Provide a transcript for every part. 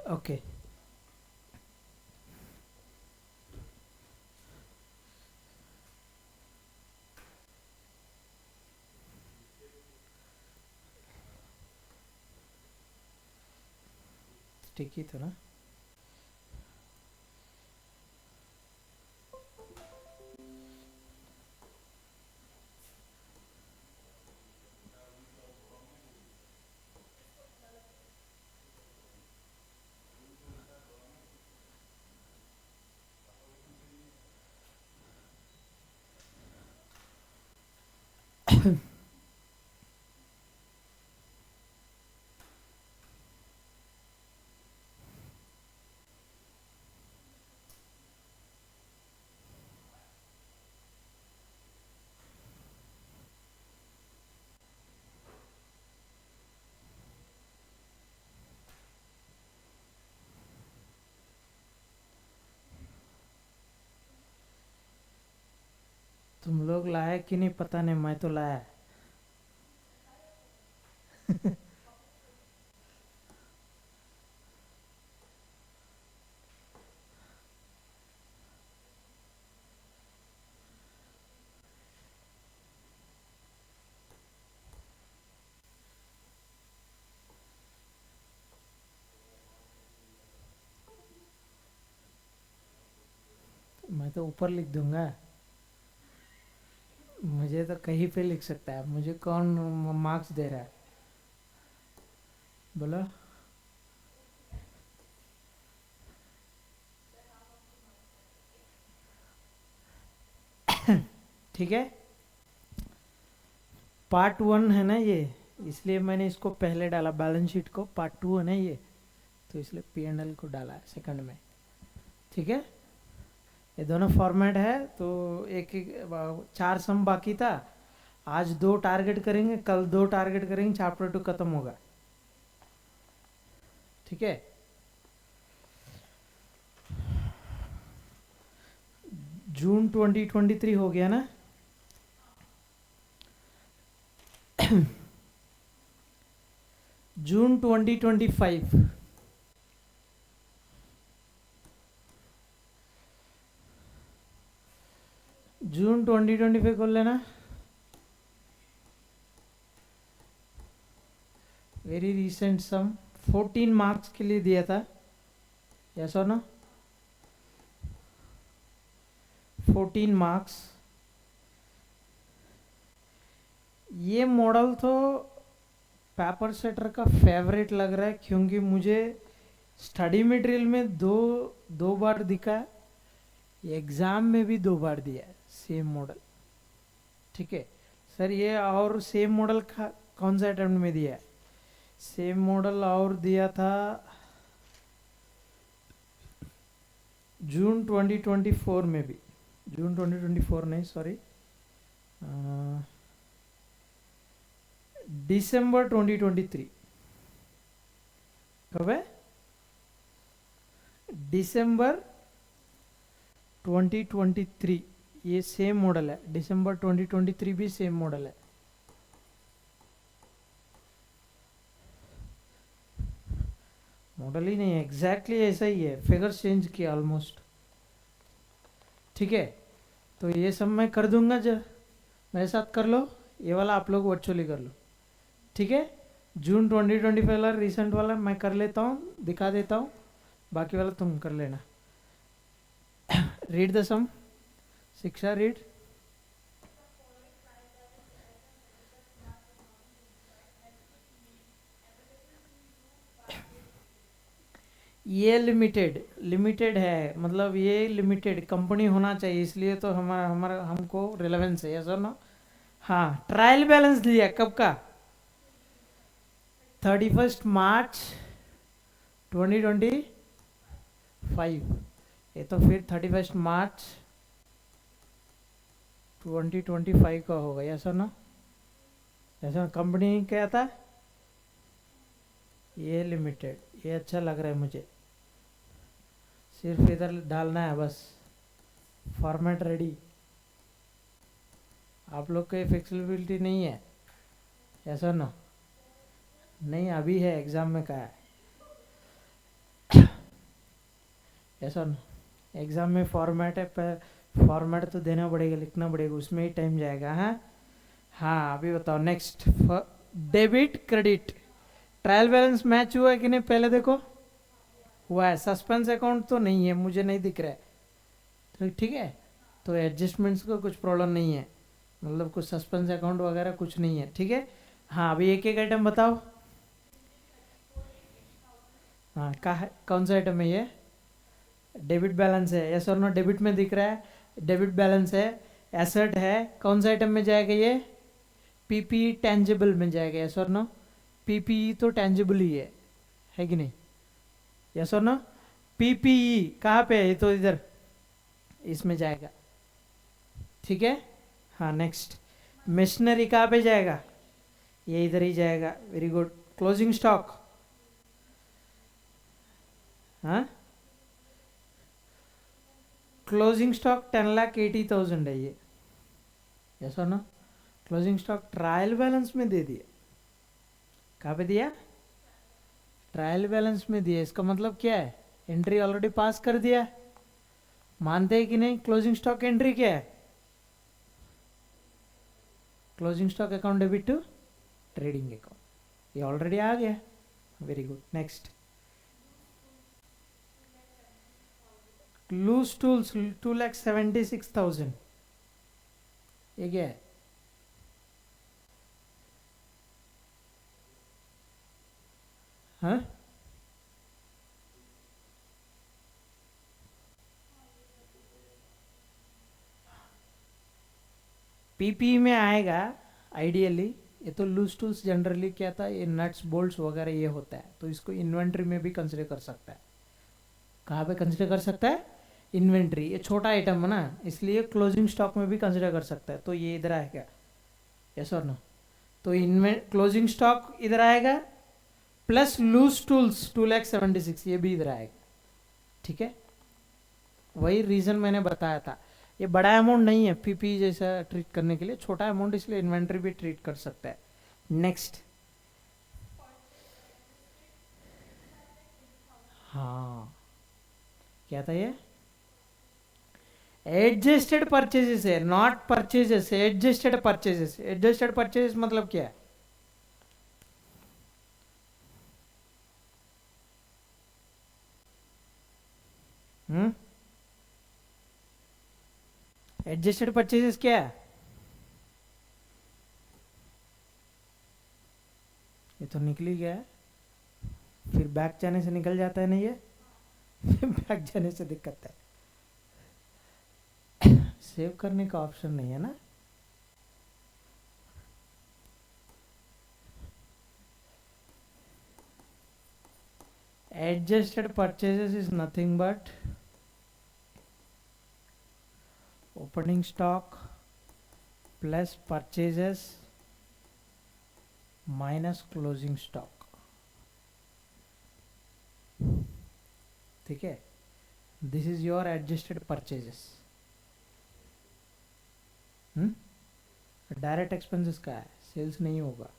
Okay. ठीक ही था ना। तुम लोग लाए कि नहीं पता नहीं, मैं तो लाया। मैं तो ऊपर लिख दूंगा। मुझे तो कहीं पे लिख सकता है, मुझे कौन मार्क्स दे रहा है? बोलो। ठीक है। पार्ट वन है ना ये, इसलिए मैंने इसको पहले डाला। बैलेंस शीट को पार्ट टू है ना ये, तो इसलिए पी एंड एल को डाला है सेकंड में। ठीक है, ये दोनों फॉर्मेट है। तो एक एक 4 सम बाकी था। आज 2 टारगेट करेंगे, कल 2 टारगेट करेंगे, चैप्टर 2 खत्म होगा। ठीक है। जून 2023 हो गया ना। जून 2025। जून 2025 खोल लेना। वेरी रिसेंट सम 14 मार्क्स के लिए दिया था। यस और नो? 14 मार्क्स। ये मॉडल तो पेपर सेटर का फेवरेट लग रहा है, क्योंकि मुझे स्टडी मटेरियल में दो बार दिखा, एग्जाम में भी 2 बार दिया है सेम मॉडल। ठीक है सर, ये और सेम मॉडल कौन सा अटेम्प्ट में दिया है? सेम मॉडल और दिया था जून 2024 में भी। जून 2024 नहीं, सॉरी, दिसंबर 2023। कब है? दिसंबर 2023। ये सेम मॉडल है, दिसंबर 2023 भी सेम मॉडल है। मॉडल ही नहीं है, एग्जैक्टली ऐसा ही है, फिगर चेंज किया ऑलमोस्ट। ठीक है, तो ये सब मैं कर दूंगा, जब मेरे साथ कर लो। ये वाला आप लोग वर्चुअली कर लो। ठीक है, जून 2025 वाला रिसेंट वाला मैं कर लेता हूँ, दिखा देता हूँ, बाकी वाला तुम कर लेना। रीड द सम। शिक्षा रीड। ये लिमिटेड लिमिटेड है, मतलब ये लिमिटेड कंपनी होना चाहिए, इसलिए तो हमारा हमारा हमको रिलेवेंस है। यस और नो? हाँ, ट्रायल बैलेंस लिया कब का? 31 मार्च 2025। ये तो फिर 31 मार्च 2025 का होगा। यस और नो? यस और? कंपनी क्या था? ये लिमिटेड। ये अच्छा लग रहा है मुझे, सिर्फ इधर डालना है बस, फॉर्मेट रेडी। आप लोग का फ्लेक्सिबिलिटी नहीं है? ऐसा ना? नहीं, अभी है, एग्जाम में का है। ऐसा ना, एग्जाम में फॉर्मेट है, फॉर्मेट तो देना पड़ेगा, लिखना पड़ेगा, उसमें ही टाइम जाएगा। हाँ हाँ, अभी बताओ next. Debit credit, trial balance match हुआ है कि नहीं पहले देखो। हुआ है। सस्पेंस अकाउंट तो नहीं है, मुझे नहीं दिख रहा है, तो ठीक है। तो एडजस्टमेंट्स को कुछ प्रॉब्लम नहीं है, मतलब कुछ सस्पेंस अकाउंट वगैरह कुछ नहीं है, ठीक है। हाँ, अभी एक एक आइटम बताओ। हाँ, कौन सा आइटम है ये? डेबिट बैलेंस है, यस और नो? डेबिट में दिख रहा है, डेबिट बैलेंस है, एसेट है। कौन सा आइटम में जाएगा ये? पीपी टेंजिबल में जाएगा, यस और नो? पीपीई तो टेंजिबल ही है कि नहीं? यस और नो? पीपीई कहाँ पे है? ये तो इधर इसमें जाएगा, ठीक है। हाँ, नेक्स्ट। मशीनरी कहाँ पे जाएगा? ये इधर ही जाएगा, वेरी गुड। क्लोजिंग स्टॉक, हाँ, क्लोजिंग स्टॉक 10,80,000 है ये, यस और no? Closing stock trial balance में दे दिया। कहाँ पे दिया? ट्रायल बैलेंस में दिया। इसका मतलब क्या है? एंट्री ऑलरेडी पास कर दिया। मानते हैं कि नहीं? क्लोजिंग स्टॉक एंट्री क्या है? Closing stock account debit to trading account, ये ऑलरेडी आ गया, very good. Next. Loose tools 2,76,000, ये क्या है? हाँ, पीपी में आएगा आइडियली। ये तो लूज टूल्स जनरली क्या था, ये नट्स बोल्ट्स वगैरह ये होता है, तो इसको इन्वेंट्री में भी कंसिडर कर सकता है। कहाँ पे कंसिडर कर सकता है? इन्वेंट्री, ये छोटा आइटम है ना, इसलिए क्लोजिंग स्टॉक में भी कंसिडर कर सकता है, तो ये इधर आएगा, यस और नो? तो क्लोजिंग स्टॉक इधर आएगा, प्लस लूज टूल्स 2,76,000 ये भी इधर आएगा, ठीक है। वही रीजन मैंने बताया था, ये बड़ा अमाउंट नहीं है पीपी जैसा ट्रीट करने के लिए, छोटा अमाउंट, इसलिए इन्वेंट्री भी ट्रीट कर सकता है। नेक्स्ट। हाँ, क्या था ये? एडजस्टेड परचेजेस है, not purchases, adjusted purchases. Adjusted purchases मतलब क्या है? हम्म, एडजस्टेड परचेजेस क्या है? ये तो निकल ही गया है, फिर बैक जाने से निकल जाता है ना ये। बैक जाने से दिक्कत है, सेव करने का ऑप्शन नहीं है ना। Adjusted purchases is nothing but opening stock plus purchases minus closing stock, ठीक है। This is your adjusted purchases. Direct expenses का है, सेल्स नहीं होगा।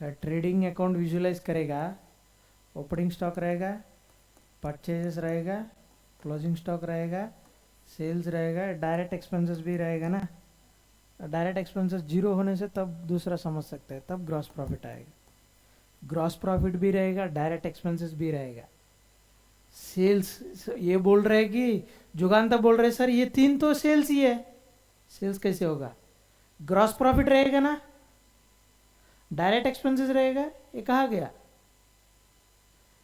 ट्रेडिंग अकाउंट विजुलाइज करेगा, ओपनिंग स्टॉक रहेगा, परचेजेस रहेगा, क्लोजिंग स्टॉक रहेगा, सेल्स रहेगा, डायरेक्ट एक्सपेंसेस भी रहेगा ना। डायरेक्ट एक्सपेंसेस जीरो होने से तब दूसरा समझ सकते हैं, तब ग्रॉस प्रॉफिट आएगा। ग्रॉस प्रॉफिट भी रहेगा, डायरेक्ट एक्सपेंसेस भी रहेगा, सेल्स। ये बोल रहे कि जुगांता बोल रहे सर ये तीन तो सेल्स ही है, सेल्स कैसे होगा? ग्रॉस प्रॉफिट रहेगा ना, डायरेक्ट एक्सपेंसेस रहेगा, ये कहा गया?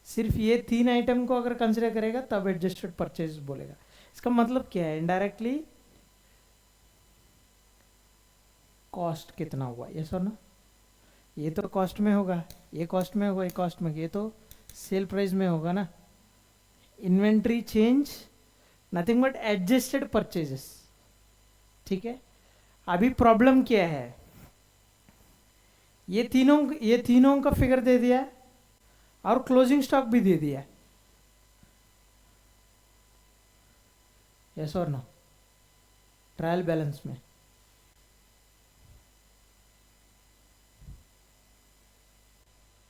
सिर्फ ये तीन आइटम को अगर कंसिडर करेगा तब एडजस्टेड परचेज बोलेगा। इसका मतलब क्या है? इनडायरेक्टली कॉस्ट कितना हुआ, ये सर ना, ये तो कॉस्ट में होगा, ये कॉस्ट में होगा, ये कॉस्ट में, ये तो सेल प्राइस में होगा ना। Inventory change nothing but adjusted purchases, ठीक है। अभी प्रॉब्लम क्या है? ये तीनों का फिगर दे दिया और क्लोजिंग स्टॉक भी दे दिया, यस और नो? ट्रायल बैलेंस में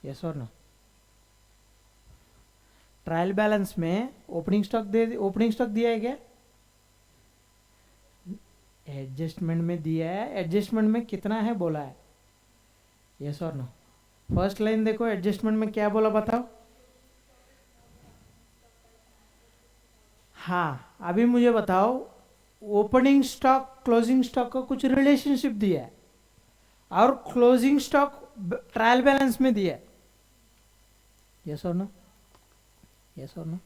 यस और नो? ट्रायल बैलेंस में ओपनिंग स्टॉक दिया है क्या? एडजस्टमेंट में दिया है। एडजस्टमेंट में कितना है बोला है? यस और नो? फर्स्ट लाइन देखो, एडजस्टमेंट में क्या बोला बताओ। हाँ, अभी मुझे बताओ, ओपनिंग स्टॉक क्लोजिंग स्टॉक का कुछ रिलेशनशिप दिया है और क्लोजिंग स्टॉक ट्रायल बैलेंस में दिया है। यस और नो? यस और नो?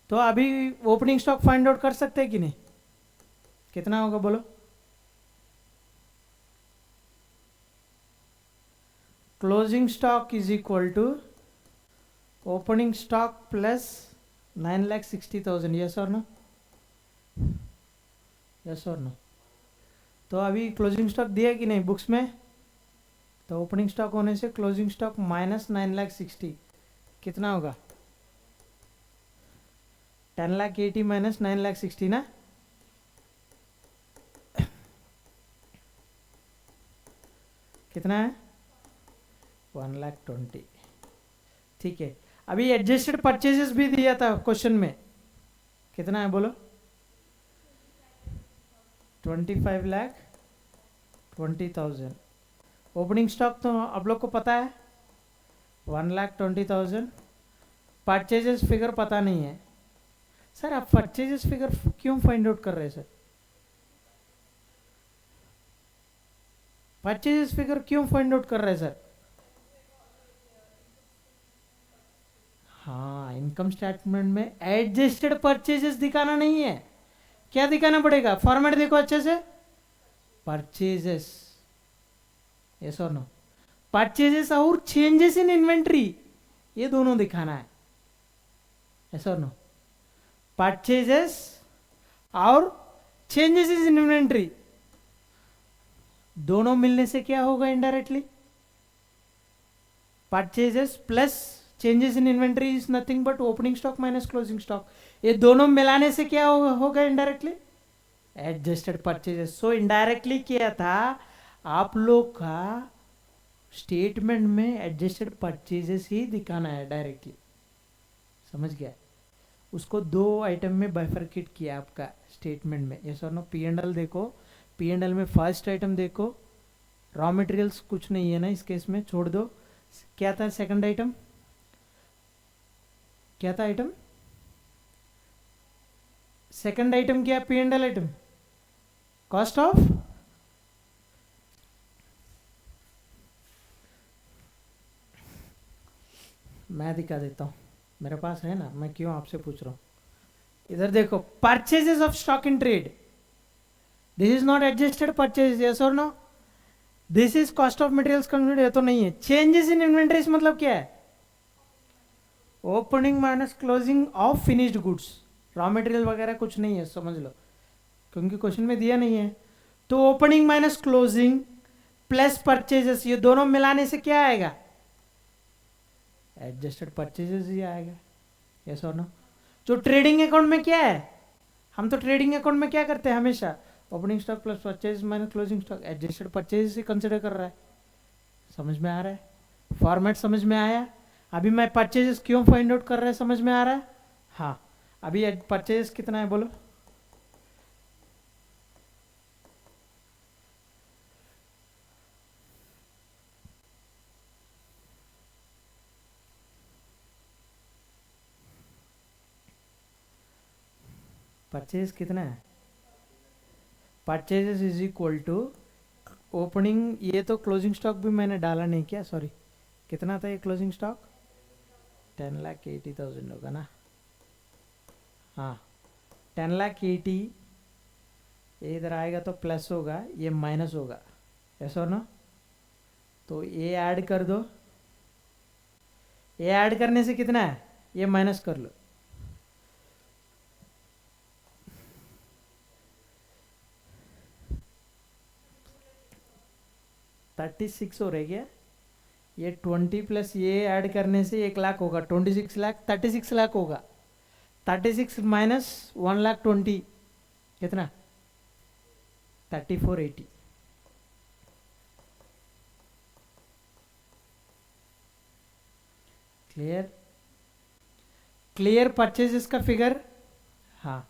तो अभी ओपनिंग स्टॉक फाइंड आउट कर सकते हैं कि नहीं? कितना होगा बोलो? Closing stock is equal to opening stock plus 9,60,000। Yes और नो? यस और नो? तो अभी क्लोजिंग स्टॉक दिया कि नहीं बुक्स में? तो ओपनिंग स्टॉक होने से क्लोजिंग स्टॉक माइनस 9,60,000 कितना होगा? 10,80,000 माइनस 9,60,000 ना। कितना है? 1,20,000। ठीक है। अभी एडजस्टेड परचेजेस भी दिया था क्वेश्चन में, कितना है बोलो? 25,20,000। ओपनिंग स्टॉक तो आप लोग को पता है 1,20,000। परचेजेस फिगर पता नहीं है। सर आप परचेजेस फिगर क्यों फाइंड आउट कर रहे हैं सर? परचेजेस फिगर क्यों फाइंड आउट कर रहे हैं सर? हाँ, इनकम स्टेटमेंट में एडजस्टेड परचेजेस दिखाना नहीं है। क्या दिखाना पड़ेगा? फॉर्मेट देखो अच्छे से, परचेजेस। यस और नो? परचेजेस और चेंजेस इन इन्वेंट्री, ये दोनों दिखाना है। यस और नो? परचेजेस और चेंजेस इन इन्वेंट्री दोनों मिलने से क्या होगा? Indirectly purchases plus changes in inventory is nothing but opening stock minus closing stock. ये दोनों मिलाने से क्या होगा indirectly? Adjusted purchases. So indirectly क्या था आप लोग का स्टेटमेंट में? एडजस्टेड परचेजेस ही दिखाना है डायरेक्टली। समझ गया? उसको दो आइटम में बाइफरकेट किया आपका स्टेटमेंट में। यस और नो? पी एंड एल देखो, पी एंड एल में फर्स्ट आइटम देखो, रॉ मटेरियल्स कुछ नहीं है ना इस केस में, छोड़ दो। क्या था सेकंड आइटम? क्या था आइटम? सेकंड आइटम क्या? P and L item cost of, मैं दिखा देता हूं, मेरे पास है ना, मैं क्यों आपसे पूछ रहा हूं। इधर देखो, purchases of stock in trade, this is not adjusted purchase. Yes और no? This is cost of materials consumed, ये तो नहीं है। चेंजेस इन इन्वेंटरीज मतलब क्या है? Opening minus closing of finished goods. Raw material वगैरह कुछ नहीं है, समझ लो, क्योंकि क्वेश्चन में दिया नहीं है। तो opening minus closing plus purchases, ये दोनों मिलाने से क्या आएगा? एडजस्टेड परचेजेस ही आएगा। यस और नो? जो ट्रेडिंग अकाउंट में क्या है, हम तो ट्रेडिंग अकाउंट में क्या करते हैं हमेशा? Opening stock plus purchase minus closing stock, adjusted purchase से कंसिडर कर रहा है। समझ में आ रहा है? फॉर्मेट समझ में आया? अभी मैं परचेजेस क्यों फाइंड आउट कर रहा है समझ में आ रहा है? हाँ, अभी परचेजेस कितना है बोलो? परचेज कितना है? Purchases is equal to opening, ये तो क्लोजिंग स्टॉक भी मैंने डाला नहीं क्या, सॉरी। कितना था ये क्लोजिंग स्टॉक? 10,80,000 होगा ना। हाँ, 10,80,000 ये इधर आएगा तो प्लस होगा, ये माइनस होगा। ऐसा ना? तो ये ऐड कर दो, ये ऐड करने से कितना है? ये माइनस कर लो। $36 हो रहा है क्या? ये 20 प्लस ये ऐड करने से 1,00,000 होगा, 26 लाख, 36 लाख होगा। 36 माइनस 1,20,000 कितना? 3480। क्लियर? क्लियर परचेजेस का फिगर। हाँ,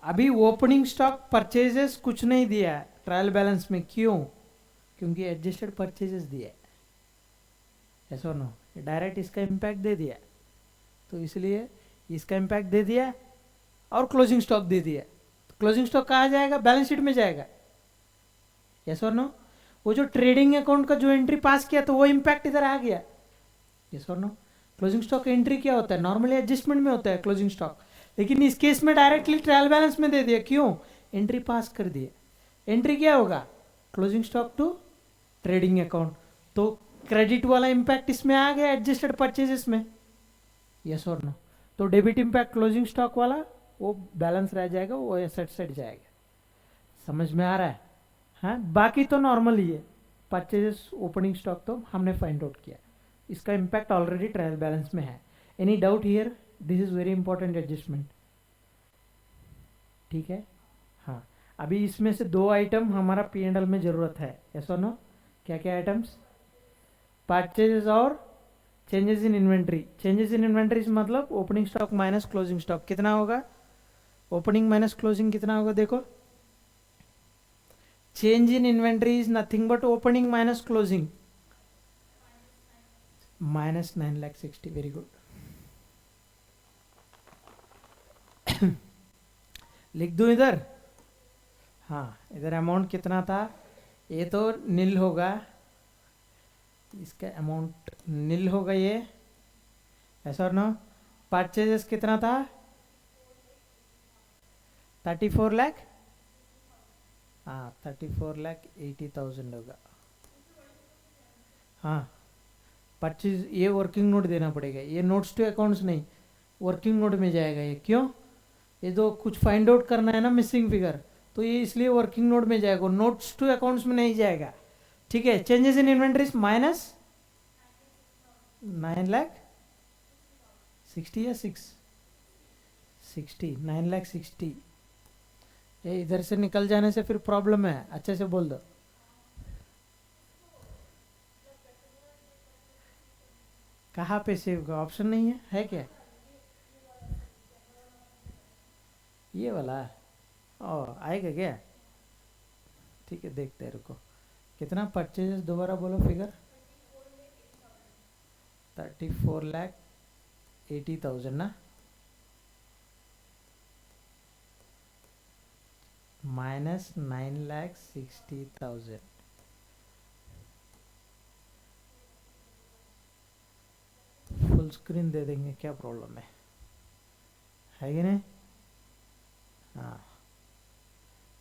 अभी ओपनिंग स्टॉक परचेजेस कुछ नहीं दिया है ट्रायल बैलेंस में, क्यों? क्योंकि एडजस्टेड परचेजेस दिया है, ऐसा नो, डायरेक्ट इसका इम्पैक्ट दे दिया, तो इसलिए इसका इम्पैक्ट दे दिया और क्लोजिंग स्टॉक दे दिया। क्लोजिंग स्टॉक कहाँ जाएगा? बैलेंस शीट में जाएगा, यस और नो। वो जो ट्रेडिंग अकाउंट का जो एंट्री पास किया तो वो इम्पैक्ट इधर आ गया, यस और नो। क्लोजिंग स्टॉक एंट्री क्या होता है? नॉर्मली एडजस्टमेंट में होता है क्लोजिंग स्टॉक, लेकिन इस केस में डायरेक्टली ट्रायल बैलेंस में दे दिया, क्यों? एंट्री पास कर दिया। एंट्री क्या होगा? Closing stock to trading account, तो क्रेडिट वाला इम्पैक्ट इसमें आ गया एडजस्टेड परचेजेस में, यस और नो। तो डेबिट इम्पैक्ट क्लोजिंग स्टॉक वाला वो बैलेंस रह जाएगा, वो एसेट सेट जाएगा। समझ में आ रहा है? हाँ, बाकी तो नॉर्मल ही है। परचेजेस ओपनिंग स्टॉक तो हमने फाइंड आउट किया, इसका इम्पैक्ट ऑलरेडी ट्रायल बैलेंस में है। Any doubt here? This is very important adjustment, ठीक है। हाँ, अभी इसमें से दो आइटम हमारा पी एंड एल में जरूरत है, ऐसा नो। क्या क्या आइटम्स? परचेजेस और changes in inventory. Changes in inventory मतलब opening stock minus closing stock कितना होगा? ओपनिंग माइनस क्लोजिंग कितना होगा? देखो, change in inventory is nothing but opening minus closing, minus 9,60,000। Very good. लिख दूं इधर? हाँ, इधर अमाउंट कितना था? ये तो नील होगा, इसका अमाउंट नील होगा ये, ऐसा और नो। परचेजेस कितना था? 34 लाख। हाँ, 34,80,000 होगा। हाँ, परचेज ये वर्किंग नोट देना पड़ेगा, ये नोट्स टू अकाउंट्स नहीं, वर्किंग नोट में जाएगा ये। क्यों? ये तो कुछ फाइंड आउट करना है ना मिसिंग फिगर, तो ये इसलिए वर्किंग नोट में जाएगा, नोट्स टू अकाउंट्स में नहीं जाएगा, ठीक है। चेंजेस इन इन्वेंट्रीज माइनस 9,60,000 या 60 9,60,000। ये इधर से निकल जाने से फिर प्रॉब्लम है, अच्छे से बोल दो। कहाँ पे सेव का ऑप्शन नहीं है क्या? ये वाला ओ आएगा क्या? ठीक है, देखते हैं, रुको। कितना परचेजेस दोबारा बोलो फिगर? 34,80,000 ना, माइनस 9,60,000। फुल स्क्रीन दे देंगे, क्या प्रॉब्लम है कि नहीं? हाँ,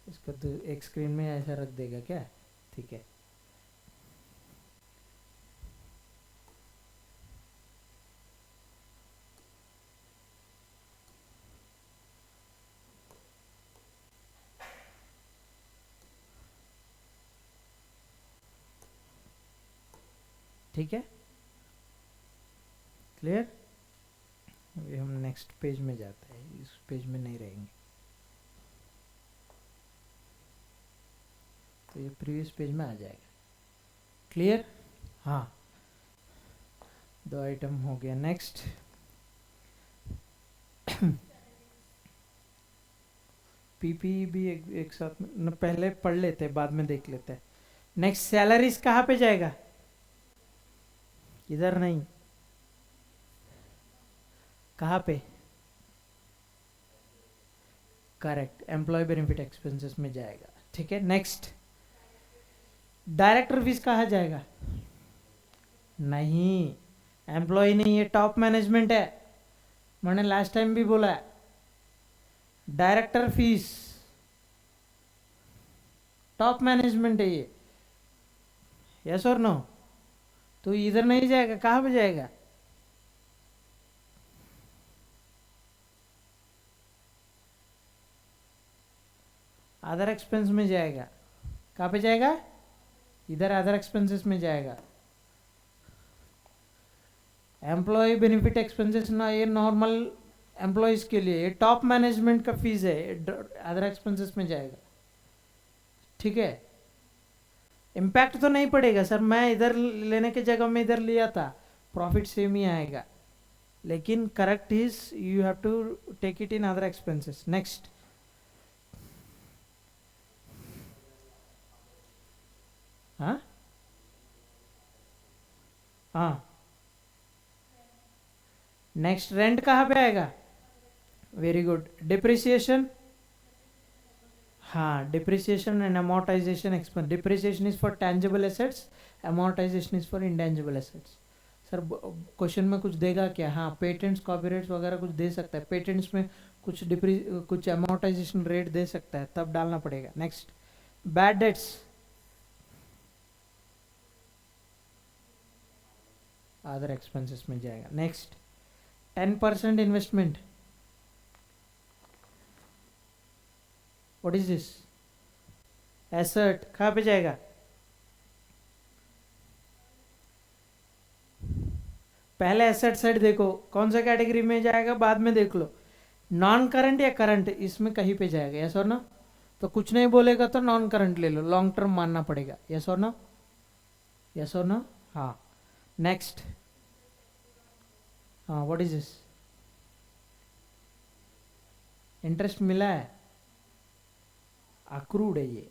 इसको तो एक स्क्रीन में ऐसा रख देगा क्या? ठीक है। ठीक है, क्लियर? अभी हम नेक्स्ट पेज में जाते हैं, इस पेज में नहीं रहेंगे, तो ये प्रीवियस पेज में आ जाएगा। क्लियर? हाँ, दो आइटम हो गया। नेक्स्ट पीपी भी एक साथ में न, पहले पढ़ लेते हैं, बाद में देख लेते हैं। नेक्स्ट सैलरीज कहाँ पे जाएगा? इधर नहीं, कहाँ पे? करेक्ट, एम्प्लॉय बेनिफिट एक्सपेंसेस में जाएगा, ठीक है। नेक्स्ट डायरेक्टर फीस कहाँ जाएगा? नहीं, एम्प्लॉय नहीं, ये टॉप मैनेजमेंट है, मैंने लास्ट टाइम भी बोला है। डायरेक्टर फीस टॉप मैनेजमेंट है ये, यस और नो? तो इधर नहीं जाएगा, कहाँ पे जाएगा? अदर एक्सपेंस में जाएगा। कहाँ पे जाएगा? इधर अदर एक्सपेंसेस में जाएगा। एम्प्लॉय बेनिफिट एक्सपेंसेस ना, ये नॉर्मल एम्प्लॉयज के लिए, ये टॉप मैनेजमेंट का फीस है, अदर एक्सपेंसेस में जाएगा, ठीक है। इम्पैक्ट तो नहीं पड़ेगा सर, मैं इधर लेने के जगह में इधर लिया था, प्रॉफिट सेम ही आएगा, लेकिन correct is you have to take it in other expenses. Next. हाँ हाँ. नेक्स्ट, रेंट कहाँ पे आएगा? Very good. डिप्रिसिएशन, हाँ, depreciation and amortisation expense. Depreciation is for tangible assets, amortisation is for intangible assets. Sir question में कुछ देगा क्या? हाँ, पेटेंट्स कॉपीराइट्स वगैरह कुछ दे सकता है, पेटेंट्स में कुछ अमोर्टाइजेशन रेट दे सकता है, तब डालना पड़ेगा. Next. Bad debts, other expenses में जाएगा. Next. 10% investment, what is this? Asset कहाँ पे जाएगा? पहले एसेट साइड देखो कौन सा कैटेगरी में जाएगा, बाद में देख लो. नॉन करंट या करंट, इसमें कहीं पे जाएगा, यस और नो? तो कुछ नहीं बोलेगा तो नॉन करंट ले लो, लॉन्ग टर्म मानना पड़ेगा, यस और नो? यस और नो? हाँ. नेक्स्ट. हाँ, व्हाट इज दिस? इंटरेस्ट मिला है, अक्रूड है ये,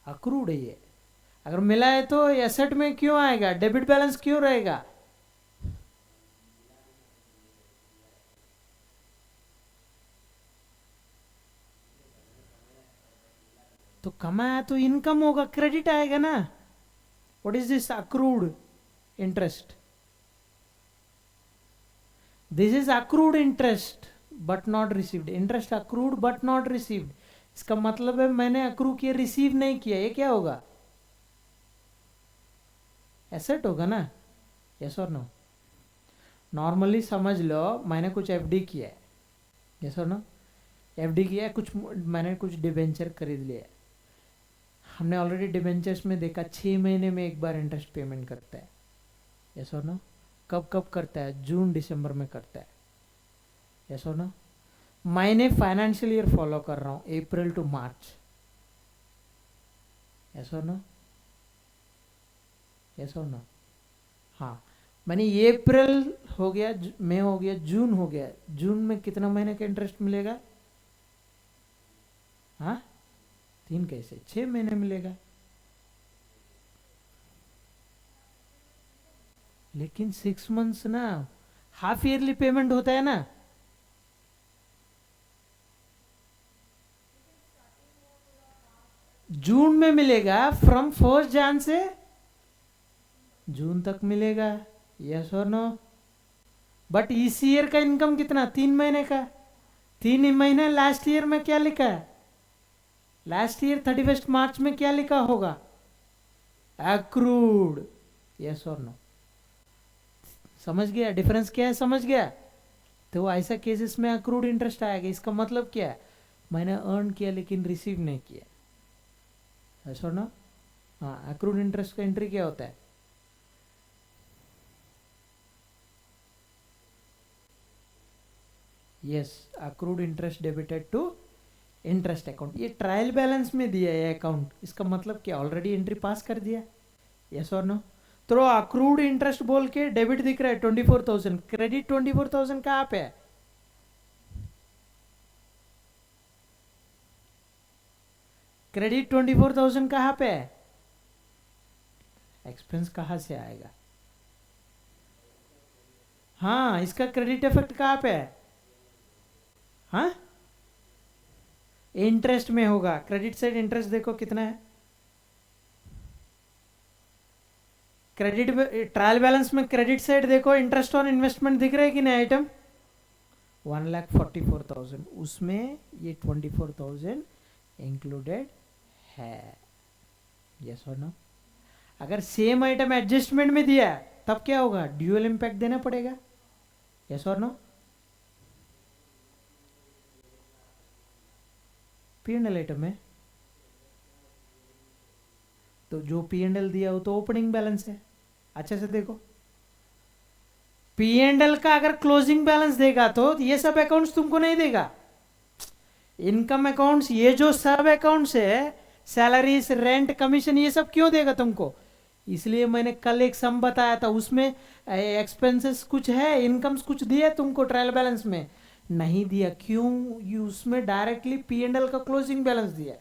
अक्रूड है ये. अगर मिला है तो एसेट में क्यों आएगा? डेबिट बैलेंस क्यों रहेगा? तो कमाया तो इनकम होगा, क्रेडिट आएगा ना. What is this? Accrued interest. This is accrued interest but not received. Interest accrued but not received, इसका मतलब है मैंने अक्रू किया, रिसीव नहीं किया, ये क्या होगा? एसेट होगा ना, यस और नो? नॉर्मली समझ लो मैंने कुछ एफडी किया है, यस और नो? एफडी किया है, कुछ मैंने कुछ डिबेंचर खरीद लिया है. हमने ऑलरेडी डिबेंचर्स में देखा 6 महीने में एक बार इंटरेस्ट पेमेंट करता है, यस और नो? कब कब करता है? जून दिसंबर में करता है, यस और नो? मैंने फाइनेंशियल ईयर फॉलो कर रहा हूँ, अप्रैल टू मार्च, यस और नो? यस और नो? हाँ. मैंने अप्रैल हो गया, मई हो गया, जून हो गया. जून में कितना महीने का इंटरेस्ट मिलेगा? हाँ, 3 कैसे? 6 महीने मिलेगा. लेकिन 6 मंथ्स ना, हाफ ईयरली पेमेंट होता है ना. जून में मिलेगा, फ्रॉम 1 जन से जून तक मिलेगा, यस और नो? बट इस ईयर का इनकम कितना? 3 महीने का. 3 महीने लास्ट ईयर में क्या लिखा है? लास्ट ईयर 31 मार्च में क्या लिखा होगा? अक्रूड, यस और नो? समझ गया डिफरेंस क्या है? समझ गया? तो ऐसा केसेस में अक्रूड इंटरेस्ट आएगा. इसका मतलब क्या है? मैंने अर्न किया लेकिन रिसीव नहीं किया, यस और नो? हाँ, अक्रूड इंटरेस्ट का एंट्री क्या होता है? Yes, accrued interest debited to interest account. ये ट्रायल बैलेंस में दिया है अकाउंट, इसका मतलब क्या? ऑलरेडी एंट्री पास कर दिया, यस और नो? तो अक्रूड इंटरेस्ट बोल के डेबिट दिख रहा है 24,000, क्रेडिट 24,000 कहाँ पे है? क्रेडिट 24,000 कहाँ पे है? एक्सपेंस कहाँ से आएगा? हाँ, इसका क्रेडिट इफेक्ट कहाँ पे है? हाँ, इंटरेस्ट में होगा. क्रेडिट साइड इंटरेस्ट देखो कितना है. क्रेडिट ट्रायल बैलेंस में क्रेडिट साइड देखो, इंटरेस्ट ऑन इन्वेस्टमेंट दिख रहा है कि नहीं आइटम? 1,44,000, उसमें ये 24,000 इंक्लूडेड है, यस और नो? अगर सेम आइटम एडजस्टमेंट में दिया तब क्या होगा? ड्यूअल इंपैक्ट देना पड़ेगा, यस और नो? P&L आइटम है तो जो P&L दिया हो तो ओपनिंग बैलेंस है. अच्छे से देखो, P&L का अगर क्लोजिंग बैलेंस देगा तो ये सब अकाउंट्स तुमको नहीं देगा. इनकम अकाउंट्स, ये जो सब अकाउंट्स है सैलरीज, रेंट, कमीशन, ये सब क्यों देगा तुमको? इसलिए मैंने कल एक सम बताया था, उसमें एक्सपेंसेस कुछ है, इनकम्स कुछ दिया तुमको ट्रायल बैलेंस में? नहीं दिया। क्यों? उसमें डायरेक्टली पी एंड एल का क्लोजिंग बैलेंस दिया।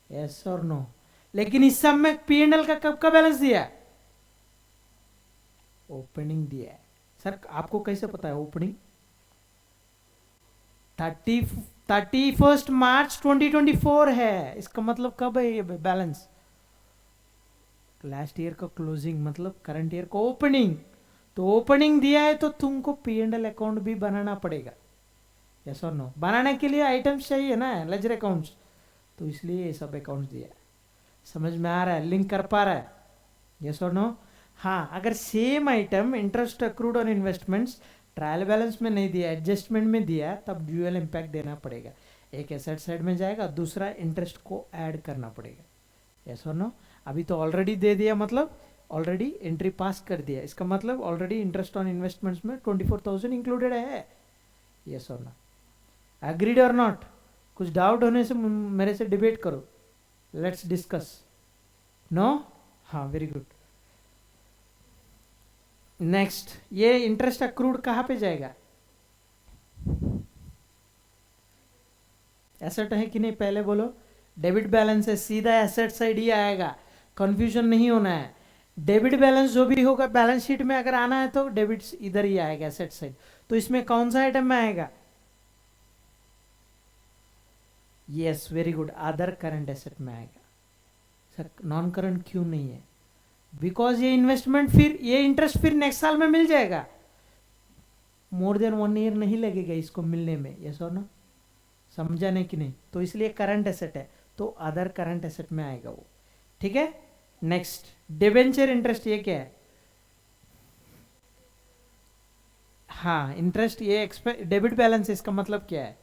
यस और नो? लेकिन इस सब में पी एंड एल का कब का बैलेंस दिया? ओपनिंग दिया है। सर आपको कैसे पता है ओपनिंग? 31 मार्च 2024 है, इसका मतलब कब है ये बैलेंस? लास्ट ईयर का क्लोजिंग, मतलब करंट ईयर का ओपनिंग। तो ओपनिंग दिया है तो तुमको पी एंड एल अकाउंट भी बनाना पड़ेगा। यस और नो? बनाने के लिए आइटम्स चाहिए ना, लेजर अकाउंट्स, तो इसलिए ये सब अकाउंट्स दिया है। समझ में आ रहा है? लिंक कर पा रहा है? यस और नो? हाँ, अगर same item interest accrued on investments trial balance में नहीं दिया, एडजस्टमेंट में दिया, तब ड्यूअल इम्पैक्ट देना पड़ेगा। एक एसेट साइड में जाएगा, दूसरा इंटरेस्ट को ऐड करना पड़ेगा। यस और नो? अभी तो ऑलरेडी दे दिया, मतलब ऑलरेडी एंट्री पास कर दिया, इसका मतलब ऑलरेडी इंटरेस्ट ऑन इन्वेस्टमेंट्स में 24,000 इंक्लूडेड है। यस और नो? एग्रीड और नॉट? कुछ डाउट होने से मेरे से डिबेट करो, लेट्स डिस्कस। नो? हाँ, वेरी गुड। नेक्स्ट, ये इंटरेस्ट अक्रूड कहाँ पे जाएगा? एसेट है कि नहीं पहले बोलो। डेबिट बैलेंस है, सीधा एसेट साइड ही आएगा, कंफ्यूजन नहीं होना है। डेबिट बैलेंस जो भी होगा बैलेंस शीट में अगर आना है तो डेबिट इधर ही आएगा, एसेट साइड। तो इसमें कौन सा आइटम में आएगा? Yes, very good, other current asset में आएगा। सर नॉन करंट क्यों नहीं है? बिकॉज ये इन्वेस्टमेंट, फिर ये इंटरेस्ट फिर नेक्स्ट साल में मिल जाएगा, मोर देन 1 ईयर नहीं लगेगा इसको मिलने में। यस और नो? समझा नहीं कि नहीं? तो इसलिए करंट एसेट है, तो अदर करंट एसेट में आएगा वो। ठीक है? नेक्स्ट, डिबेंचर इंटरेस्ट, ये क्या है? हाँ, इंटरेस्ट, ये डेबिट बैलेंस, इसका मतलब क्या है?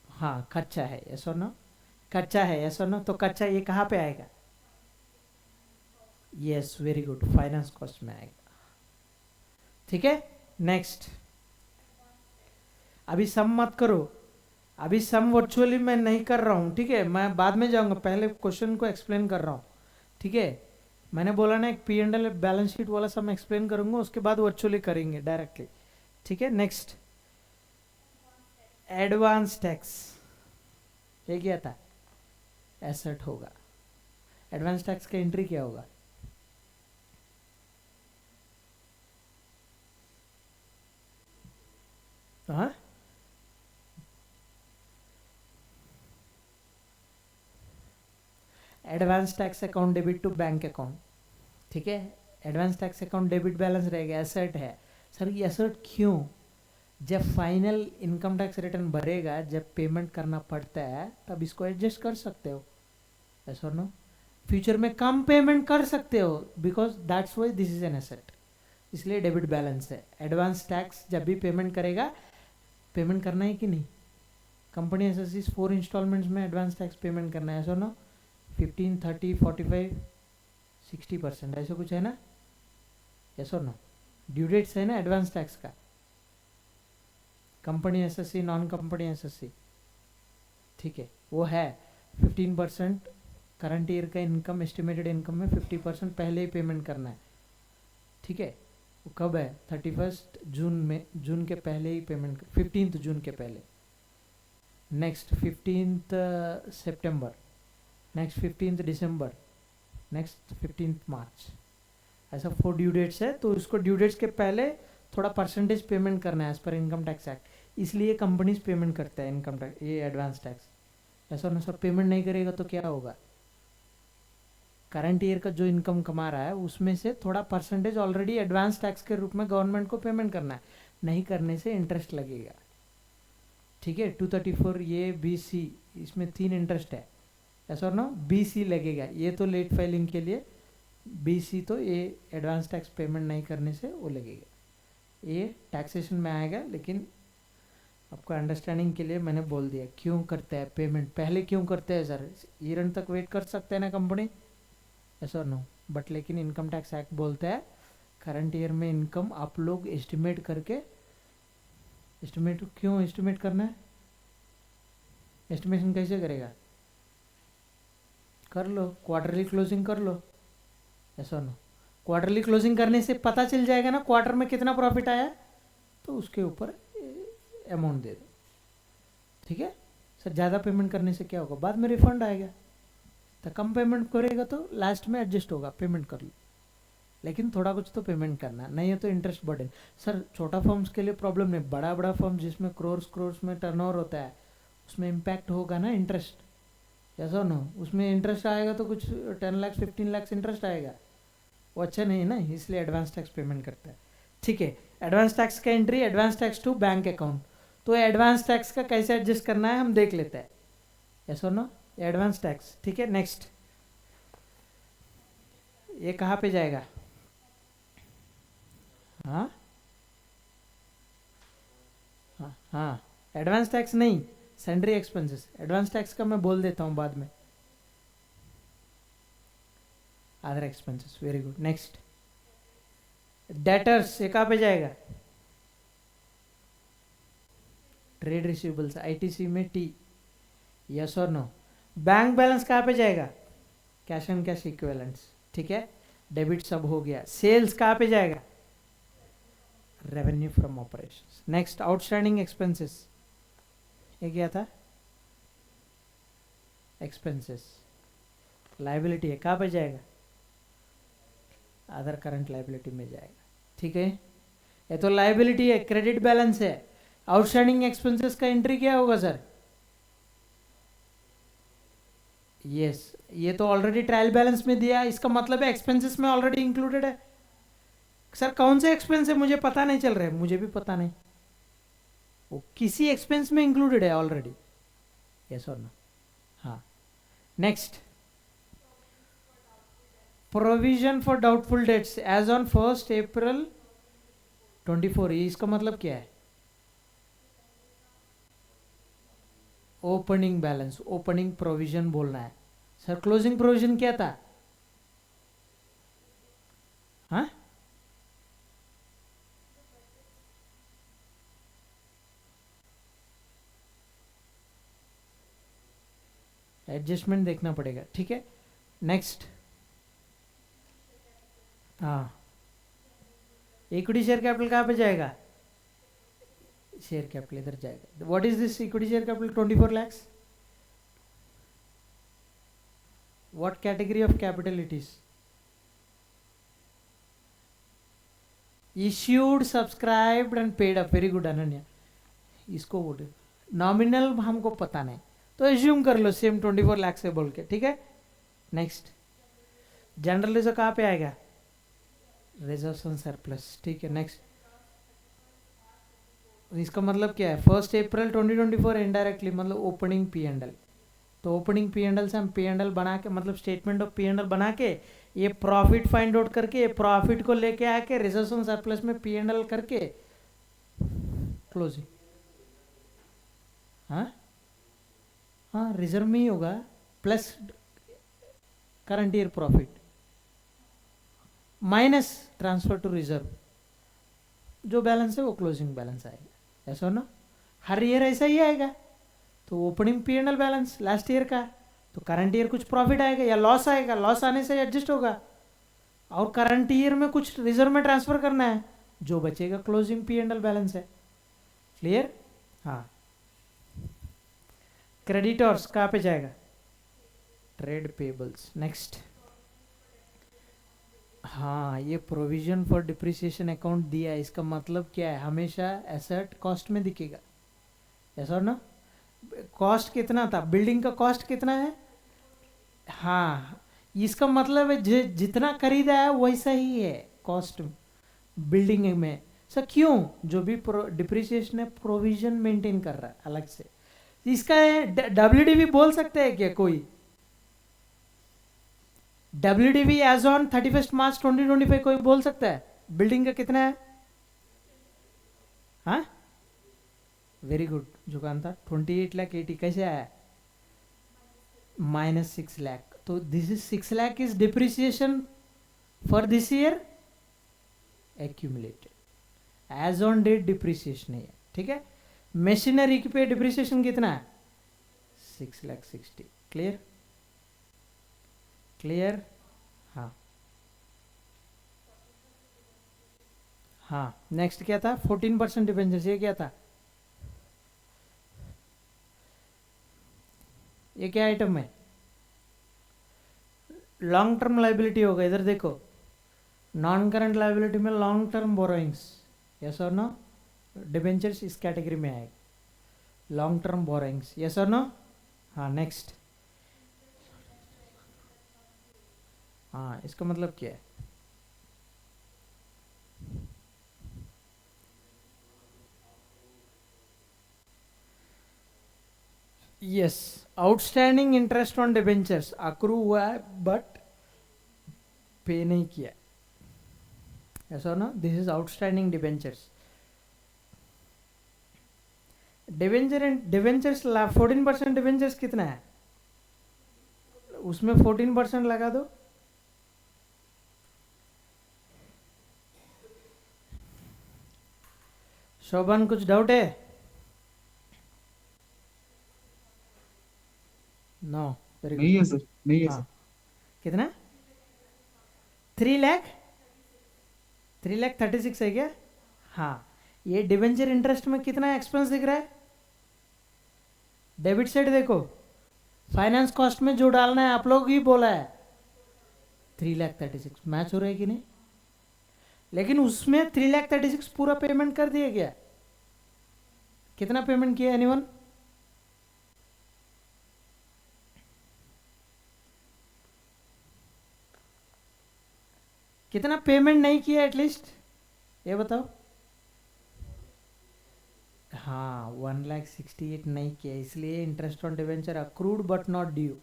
हाँ, कच्चा है। यस और नो? कच्चा है। यस और नो? तो कच्चा ये कहाँ पे आएगा? Yes, very good, finance cost में आएगा। ठीक है? नेक्स्ट, अभी सम मत करो, अभी सम वर्चुअली मैं नहीं कर रहा हूँ, ठीक है? मैं बाद में जाऊंगा, पहले क्वेश्चन को एक्सप्लेन कर रहा हूँ। ठीक है? मैंने बोला ना, एक P and L balance sheet वाला सम एक्सप्लेन करूंगा, उसके बाद वर्चुअली करेंगे डायरेक्टली। ठीक है? नेक्स्ट, एडवांस टैक्स, ये क्या था? एसेट होगा। एडवांस टैक्स का एंट्री क्या होगा? हाँ, advance tax account debit to bank account. ठीक है? Advance tax account debit balance रहेगा, एसेट है। सर ये एसेट क्यों? जब फाइनल इनकम टैक्स रिटर्न भरेगा, जब पेमेंट करना पड़ता है, तब इसको एडजस्ट कर सकते हो। यस और नो? फ्यूचर में कम पेमेंट कर सकते हो, because that's why this is an asset, इसलिए डेबिट बैलेंस है। एडवांस टैक्स जब भी पेमेंट करेगा, पेमेंट करना है कि नहीं? कंपनी एसएससी 4 इंस्टॉलमेंट्स में एडवांस टैक्स पेमेंट करना है। ऐसा नो? 15, 30, 45, 60%, ऐसा कुछ है ना? यस और नो? ड्यू डेट्स है ना एडवांस टैक्स का, company SSC, non company SSC. ठीक है? वो है 15%, करंट ईयर का इनकम, एस्टिमेटेड इनकम में 50% पहले ही पेमेंट करना है। ठीक है? वो कब है? 31 जून में, जून के पहले ही पेमेंट, 15 जून के पहले। नेक्स्ट 15 सितंबर, नेक्स्ट 15 दिसंबर, नेक्स्ट 15 मार्च, ऐसा 4 ड्यू डेट्स है। तो उसको ड्यू डेट्स के पहले थोड़ा परसेंटेज पेमेंट करना है as per income tax act, इसलिए कंपनीज पेमेंट करता है इनकम टैक्स, ये एडवांस टैक्स। ऐसा ना सर, पेमेंट नहीं करेगा तो क्या होगा? करंट ईयर का जो इनकम कमा रहा है उसमें से थोड़ा परसेंटेज ऑलरेडी एडवांस टैक्स के रूप में गवर्नमेंट को पेमेंट करना है, नहीं करने से इंटरेस्ट लगेगा। ठीक है? 234 ये बी सी, इसमें 3 इंटरेस्ट है। ऐसा ना, बी सी लगेगा, ये तो लेट फाइलिंग के लिए, बी सी तो ये एडवांस टैक्स पेमेंट नहीं करने से वो लगेगा, ये टैक्सेशन में आएगा। लेकिन आपको अंडरस्टैंडिंग के लिए मैंने बोल दिया क्यों करते हैं पेमेंट, पहले क्यों करते हैं सर, ईयर एंड तक वेट कर सकते हैं ना कंपनी। ऐसा नो? बट लेकिन इनकम टैक्स एक्ट बोलता है करंट ईयर में इनकम आप लोग एस्टिमेट करके, एस्टिमेट क्यों एस्टिमेट करना है? एस्टिमेशन कैसे करेगा? कर लो, क्वार्टरली क्लोजिंग कर लो, ऐसा नो। क्वार्टरली क्लोजिंग करने से पता चल जाएगा ना क्वार्टर में कितना प्रॉफिट आया, तो उसके ऊपर अमाउंट दे दो, ठीक है सर। ज़्यादा पेमेंट करने से क्या होगा, बाद में रिफंड आएगा। तो कम पेमेंट करेगा तो लास्ट में एडजस्ट होगा, पेमेंट कर लो, लेकिन थोड़ा कुछ तो पेमेंट करना, नहीं है तो इंटरेस्ट बर्डन। सर छोटा फर्म्स के लिए प्रॉब्लम नहीं, बड़ा बड़ा फर्म जिसमें क्रोर्स में टर्नओवर होता है, उसमें इम्पैक्ट होगा ना इंटरेस्ट, ऐसा नो। उसमें इंटरेस्ट आएगा तो कुछ 10 लाख 15 लाख इंटरेस्ट आएगा, वो अच्छा नहीं है ना, इसलिए एडवांस टैक्स पेमेंट करता है, ठीक है। एडवांस टैक्स का entry, advance tax to bank account. तो एडवांस टैक्स का कैसे एडजस्ट करना है हम देख लेते हैं, ऐसा नो, एडवांस टैक्स, ठीक है। नेक्स्ट, ये कहाँ पे जाएगा? हाँ हाँ हाँ, एडवांस टैक्स नहीं, सैंड्री एक्सपेंसेस। एडवांस टैक्स का मैं बोल देता हूँ बाद में, other expenses, very good. Next, debtors, ये कहाँ पे जाएगा? ट्रेड रिसीवेबल्स, आईटीसी में टी, यस और नो। बैंक बैलेंस कहाँ पे जाएगा? कैश एंड कैश इक्विवेलेंट्स, ठीक है, डेबिट सब हो गया। सेल्स कहाँ पे जाएगा? Revenue from operations. Next, outstanding expenses, ये क्या था? एक्सपेंसेस। लाइबिलिटी है, कहाँ पे जाएगा? अदर करंट लाइबिलिटी में जाएगा, ठीक है। ये तो लाइबिलिटी है, क्रेडिट बैलेंस है। आउटस्टैंडिंग एक्सपेंसेस का एंट्री क्या होगा सर? यस, ये तो ऑलरेडी ट्रायल बैलेंस में दिया, इसका मतलब है एक्सपेंसेस में ऑलरेडी इंक्लूडेड है। सर कौन से एक्सपेंस है मुझे पता नहीं चल रहा है, मुझे भी पता नहीं, वो किसी एक्सपेंस में इंक्लूडेड है ऑलरेडी, यस और नो। हाँ, next, provision for doubtful debts as on 1 April 24, इसका मतलब क्या है? ओपनिंग बैलेंस, ओपनिंग प्रोविजन बोलना है सर। क्लोजिंग प्रोविजन क्या था? हाँ, एडजस्टमेंट देखना पड़ेगा, ठीक है। नेक्स्ट, हाँ, इक्विटी शेयर कैपिटल कहाँ पे जाएगा? शेयर कैपिटल इधर जाएगा। What is this equity share capital 24 lakhs? What category of capital it is? Issued, subscribed and paid up, very good Ananya. इसको बोले नॉमिनल हमको पता नहीं, तो एज्यूम कर लो सेम 24 लाख से बोल के, ठीक है। नेक्स्ट, जनरल रिजर्व कहाँ पे आएगा? रिजर्व सरप्लस, ठीक है। नेक्स्ट, इसका मतलब क्या है? 1 अप्रैल 2024 इनडायरेक्टली मतलब ओपनिंग पी एंड एल। तो ओपनिंग पी एंड एल से हम पी एंड एल बना के, मतलब statement of P and L बना के, ये प्रॉफिट फाइंड आउट करके, ये प्रॉफिट को लेके आके रिजर्व सरप्लस में पी एंड एल करके क्लोजिंग। हाँ हाँ, रिजर्व में ही होगा, plus current year profit minus transfer to reserve, जो बैलेंस है वो क्लोजिंग बैलेंस आएगा, ऐसा ना। हर ईयर ऐसा ही आएगा। तो opening P and L balance last year का, तो करंट ईयर कुछ प्रॉफिट आएगा या लॉस आएगा, लॉस आने से एडजस्ट होगा, और करंट ईयर में कुछ रिजर्व में ट्रांसफर करना है, जो बचेगा closing P and L balance है। क्लियर? हाँ। क्रेडिटर्स कहाँ पे जाएगा? Trade payables. नेक्स्ट, हाँ, ये प्रोविजन फॉर डिप्रिसिएशन अकाउंट दिया है, इसका मतलब क्या है? हमेशा एसेट कॉस्ट में दिखेगा, ऐसा ना। कॉस्ट कितना था? बिल्डिंग का कॉस्ट कितना है? हाँ, इसका मतलब है जितना खरीदा है वैसा ही है कॉस्ट बिल्डिंग में। सर क्यों? जो भी डिप्रिसिएशन है प्रोविजन मेंटेन कर रहा है अलग से। इसका डब्ल्यूडीवी बोल सकते हैं क्या कोई? डब्ल्यूडीवी एज ऑन 31 मार्च 2025 कोई बोल सकता है बिल्डिंग का कितना है? हाँ, वेरी गुड जुकान था। 28,80,000 कैसे आया? -6 लाख। तो this is 6 lakh is depreciation for this year accumulated, as on date depreciation है, ठीक है। मशीनरी पे डिप्रिसिएशन कितना है? 6,60,000 क्लियर क्लियर। हाँ हाँ नेक्स्ट क्या था 14% डिबेंचर्स, ये क्या था, ये क्या आइटम है, लॉन्ग टर्म लाइबिलिटी होगा, इधर देखो नॉन करंट लाइबिलिटी में लॉन्ग टर्म बोरोइंग्स, यस और नो, डिबेंचर्स इस कैटेगरी में आएगा, लॉन्ग टर्म बोरोइंग्स, यस और नो। हाँ नेक्स्ट, हाँ इसका मतलब क्या है, yes outstanding interest on debentures accrue हुआ है बट पे नहीं किया, यस और no, this is outstanding debentures. Debentures 14% debentures कितना है, उसमें 14% लगा दो, शोभन कुछ डाउट है, नो वेरी नहीं गुड। है सर, नहीं है हाँ सर। कितना 3 लाख, 3,36,000 है क्या, हाँ ये डिबेंचर इंटरेस्ट में कितना एक्सपेंस दिख रहा है, डेबिट साइड देखो, फाइनेंस कॉस्ट में जो डालना है आप लोग ही बोला है 3,36,000 मैच हो रहा है कि नहीं, लेकिन उसमें 3,36,000 पूरा पेमेंट कर दिया गया, कितना पेमेंट किया एनीवन, कितना पेमेंट नहीं किया एटलीस्ट ये बताओ, हाँ 1,68,000 नहीं किया, इसलिए interest on debenture accrued but not due,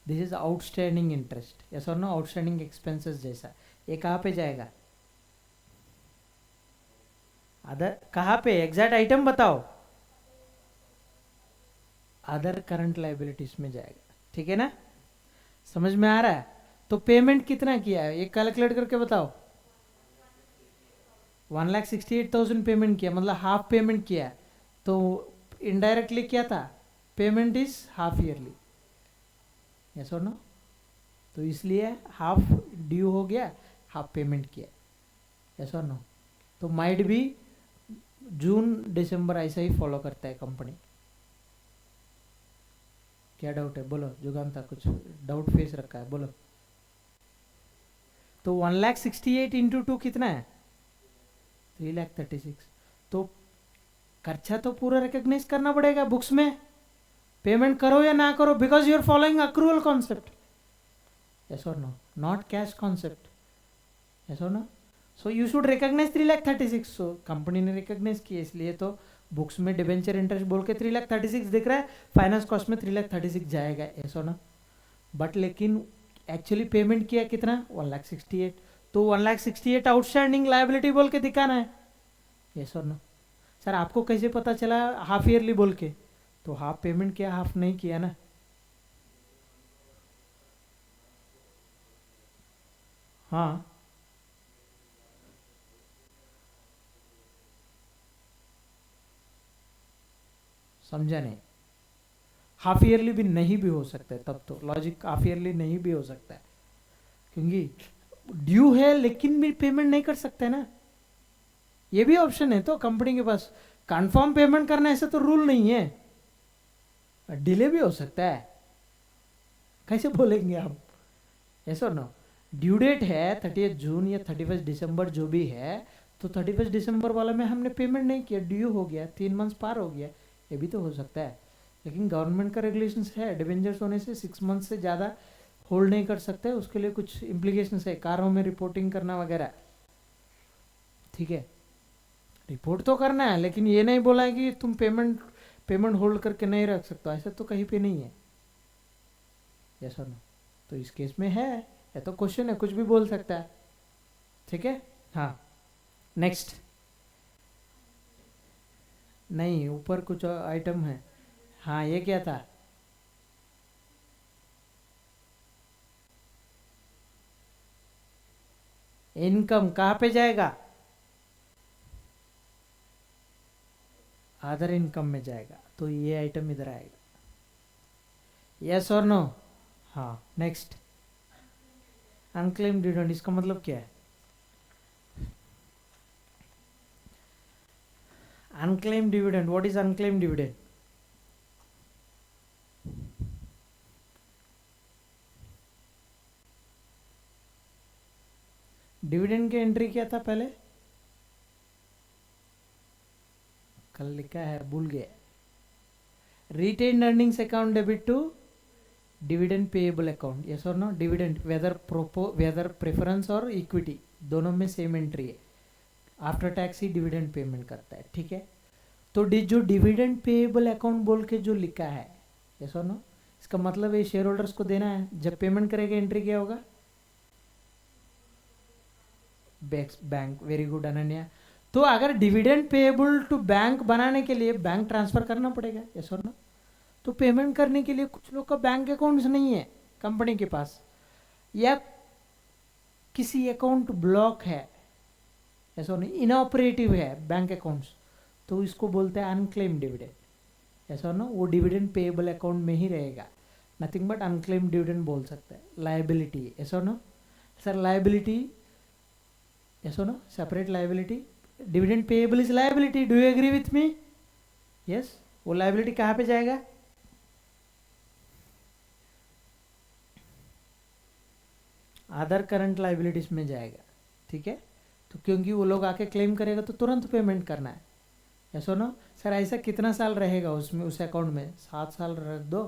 this is outstanding interest, yes और नो, आउटस्टैंडिंग एक्सपेंसेस जैसा, ये कहाँ पे जाएगा, अदर कहाँ पे एग्जैक्ट आइटम बताओ, अदर करंट लाइबिलिटीज में जाएगा, ठीक है ना, समझ में आ रहा है, तो पेमेंट कितना किया है ये कैलकुलेट करके बताओ, 1,68,000 पेमेंट किया मतलब हाफ पेमेंट किया, तो इनडायरेक्टली क्या था, payment is half yearly, yes और नो, तो इसलिए हाफ ड्यू हो गया, हाफ पेमेंट किया, यस और नो, तो माइट भी जून दिसंबर ऐसा ही फॉलो करता है कंपनी, क्या डाउट है बोलो, जुगान था कुछ डाउट फेस रखा है बोलो, तो 1,68,000 इंटू 2 कितना है 3,36,000, तो खर्चा तो पूरा रिकॉग्नाइज करना पड़ेगा बुक्स में, पेमेंट करो या ना करो, because you are following accrual concept, yes और no, not cash concept, yes और no, so you should recognise 3,36,000, सो कंपनी ने रिकॉग्नाइज किया, इसलिए तो बुक्स में डिबेंचर इंटरेस्ट बोल के 3,36,000 दिख रहा है, फाइनेंस कॉस्ट में 3,36,000 जाएगा, यस और नो, बट लेकिन एक्चुअली पेमेंट किया कितना 1,68,000, तो 1,68,000 आउटस्टैंडिंग लाइबिलिटी बोल के दिखाना है, यस और नो, सर आपको कैसे पता चला हाफ ईयरली बोल के, तो हाफ पेमेंट किया हाफ नहीं किया ना, हाँ समझा नहीं, हाफ ईयरली भी नहीं भी हो सकता है, तब तो लॉजिक हाफ ईयरली नहीं भी हो सकता है, क्योंकि ड्यू है लेकिन भी पेमेंट नहीं कर सकते ना, ये भी ऑप्शन है तो कंपनी के पास, कंफर्म पेमेंट करना ऐसा तो रूल नहीं है, डिले भी हो सकता है, कैसे बोलेंगे आप, ऐसा नो, ड्यू डेट है 30 जून या 31 दिसंबर जो भी है, तो 31 दिसंबर वाला में हमने पेमेंट नहीं किया, ड्यू हो गया, 3 मंथ्स पार हो गया, ये भी तो हो सकता है, लेकिन गवर्नमेंट का रेगुलेशन है डिवेंचर्स होने से 6 मंथ से ज़्यादा होल्ड नहीं कर सकते, उसके लिए कुछ इम्प्लीकेशन है, कारों में रिपोर्टिंग करना वगैरह, ठीक है, रिपोर्ट तो करना है, लेकिन ये नहीं बोला है कि तुम पेमेंट होल्ड करके नहीं रख सकते, ऐसा तो कहीं पे नहीं है, यस और नो, तो इस केस में है, या तो क्वेश्चन है कुछ भी बोल सकता है, ठीक है, हाँ नेक्स्ट, नहीं ऊपर कुछ आइटम है, हाँ ये क्या था, इनकम कहाँ पे जाएगा, अदर इनकम में जाएगा, तो ये आइटम इधर आएगा, यस और नो? हाँ, नेक्स्ट। अनक्लेम डिविडेंड, इसका मतलब क्या है? Unclaim dividend, what is unclaim dividend? Dividend की एंट्री क्या था पहले? कल लिखा है, भूल गया। Retained earnings account debit to dividend payable account, yes और नो? डिविडेंड वेदर प्रेफरेंस और इक्विटी दोनों में सेम एंट्री है, आफ्टर टैक्स ही डिविडेंड पेमेंट करता है, ठीक है? तो जो डिविडेंड पेएबल अकाउंट बोल के जो लिखा है, यस और नो, इसका मतलब ये शेयर होल्डर्स को देना है, जब पेमेंट करेगा एंट्री क्या होगा? Bank, very good Ananya. तो अगर डिविडेंड पेएबल टू बैंक बनाने के लिए बैंक ट्रांसफर करना पड़ेगा, यस और नो? तो पेमेंट करने के लिए कुछ लोग का बैंक अकाउंट्स नहीं है कंपनी के पास, या किसी अकाउंट ब्लॉक है, ऐसा नहीं, इनऑपरेटिव है बैंक अकाउंट्स, तो इसको बोलते हैं अनक्लेम डिविडेंड, ऐसा ना? वो डिविडेंड पेएबल अकाउंट में ही रहेगा, नथिंग बट अनक्लेम डिविडेंड बोल सकते हैं, लाइबिलिटी, ऐसा ना सर? लाइबिलिटी, ऐसा ना? Separate liability, dividend payable is liability, do you agree with me? Yes. वो लाइबिलिटी कहाँ पे जाएगा? अदर करंट लाइबिलिटीज में जाएगा, ठीक है? तो क्योंकि वो लोग आके क्लेम करेगा तो तुरंत पेमेंट करना है, ऐसा ना सर? ऐसा कितना साल रहेगा उसमें, उस अकाउंट में? 7 साल रख दो,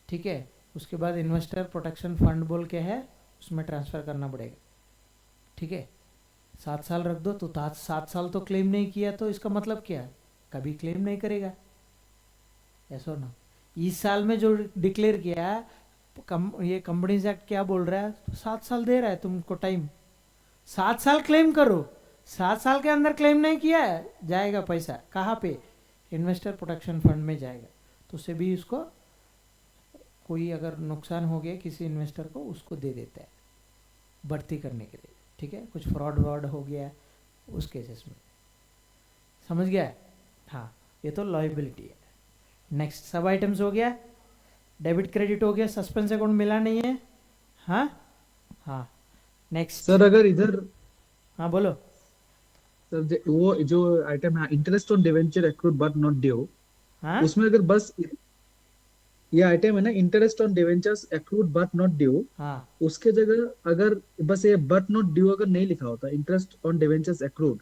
ठीक है? उसके बाद इन्वेस्टर प्रोटेक्शन फंड बोल के है, उसमें ट्रांसफ़र करना पड़ेगा, ठीक है? 7 साल रख दो, तो 7 साल तो क्लेम नहीं किया, तो इसका मतलब क्या है? कभी क्लेम नहीं करेगा, ऐसा ना? इस साल में जो डिक्लेयर किया, ये कंपनीज एक्ट क्या बोल रहा है? 7 साल दे रहा है तुमको टाइम, 7 साल क्लेम करो, 7 साल के अंदर क्लेम नहीं किया है, जाएगा पैसा कहाँ पे? इन्वेस्टर प्रोटेक्शन फंड में जाएगा। तो उससे भी उसको कोई अगर नुकसान हो गया किसी इन्वेस्टर को, उसको दे देता है भर्ती करने के लिए, ठीक है? कुछ फ्रॉड वर्ड हो गया उस केसेस में, समझ गया? हाँ, ये तो लॉयबिलिटी है। नेक्स्ट, सब आइटम्स हो गया, डेबिट क्रेडिट हो गया, सस्पेंस अकाउंट मिला नहीं है, हाँ हाँ। नेक्स्ट सर अगर इधर, हाँ बोलो। सर वो जो आइटम है interest on debenture accrued but not due, हाँ उसमें अगर बस ये आइटम है ना, interest on debentures accrued but not due, हाँ उसके जगह अगर बस ये बट नॉट ड्यू अगर नहीं लिखा होता, इंटरेस्ट ऑन डिवेंचर्स एक्रूड,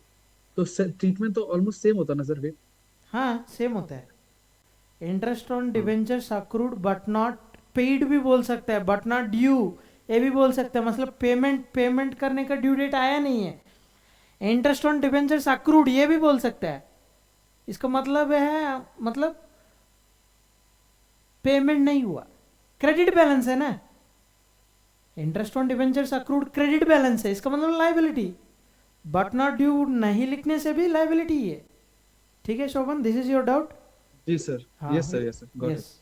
तो ट्रीटमेंट तो ऑलमोस्ट सेम होता ना सर फिर? हाँ, सेम होता है। इंटरेस्ट ऑन हाँ। Debentures accrued but not paid भी बोल सकता है, बट नॉट ड्यू ये भी बोल सकते हैं, मतलब पेमेंट करने का ड्यू डेट आया नहीं है। इंटरेस्ट ऑन डिवेंचर्स अक्रूड ये भी बोल सकता है, इसका मतलब है, मतलब पेमेंट नहीं हुआ, क्रेडिट बैलेंस है ना। Interest on debentures accrued credit balance है, इसका मतलब लाइबिलिटी, बट नॉट ड्यू नहीं लिखने से भी लाइबिलिटी है, ठीक है Shobhan? This is your doubt? जी सर। हाँ, yes sir, got it. Yes,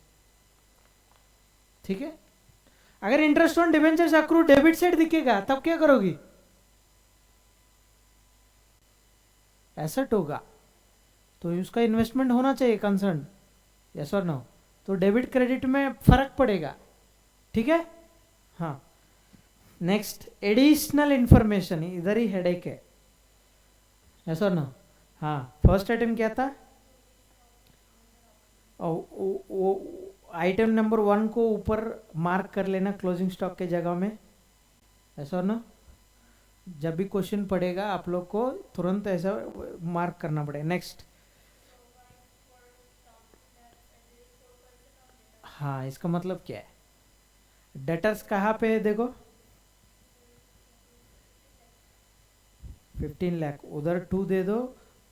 ठीक है। अगर interest on debentures accrued debit side दिखेगा तब क्या करोगी? एसेट होगा, तो उसका इन्वेस्टमेंट होना चाहिए कंसर्न, यस और नो? तो डेबिट क्रेडिट में फर्क पड़ेगा, ठीक है? हाँ। नेक्स्ट, एडिशनल इंफॉर्मेशन, इधर ही हेडेक है, यस और नो? हाँ, फर्स्ट आइटम क्या था? वो आइटम नंबर 1 को ऊपर मार्क कर लेना क्लोजिंग स्टॉक के जगह में, ऐसा ना? जब भी क्वेश्चन पड़ेगा आप लोग को तुरंत ऐसा मार्क करना पड़ेगा। नेक्स्ट, हाँ, इसका मतलब क्या है? डेटर्स कहाँ पे है देखो, 15 लाख, उधर 2 दे दो।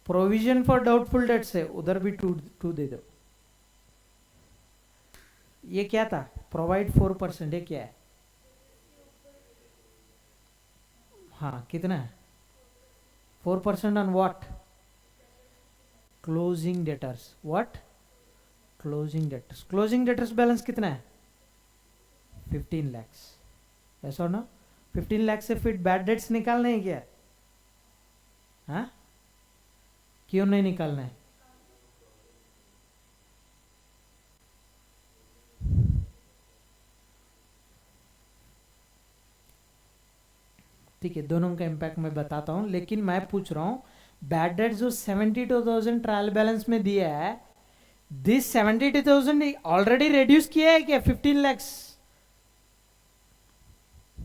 प्रोविजन फॉर डाउटफुल डेट्स है, उधर भी 2 दे दो। ये क्या था? प्रोवाइड 4%, ये क्या है? हाँ, कितना है? 4% on what? Closing debtors, what? Closing debtors, closing debtors balance कितना है? 15 लैक्स, ऐसा ना? 15 लाख से फिर बैड डेट्स निकालने हैं क्या? हाँ, क्यों नहीं निकालना है? ठीक है, दोनों का इम्पैक्ट मैं बताता हूँ, लेकिन मैं पूछ रहा हूँ बैड डेट जो 72,000 ट्रायल बैलेंस में दिया है, दिस 72,000 ऑलरेडी रिड्यूस किया है क्या 15 लैक्स?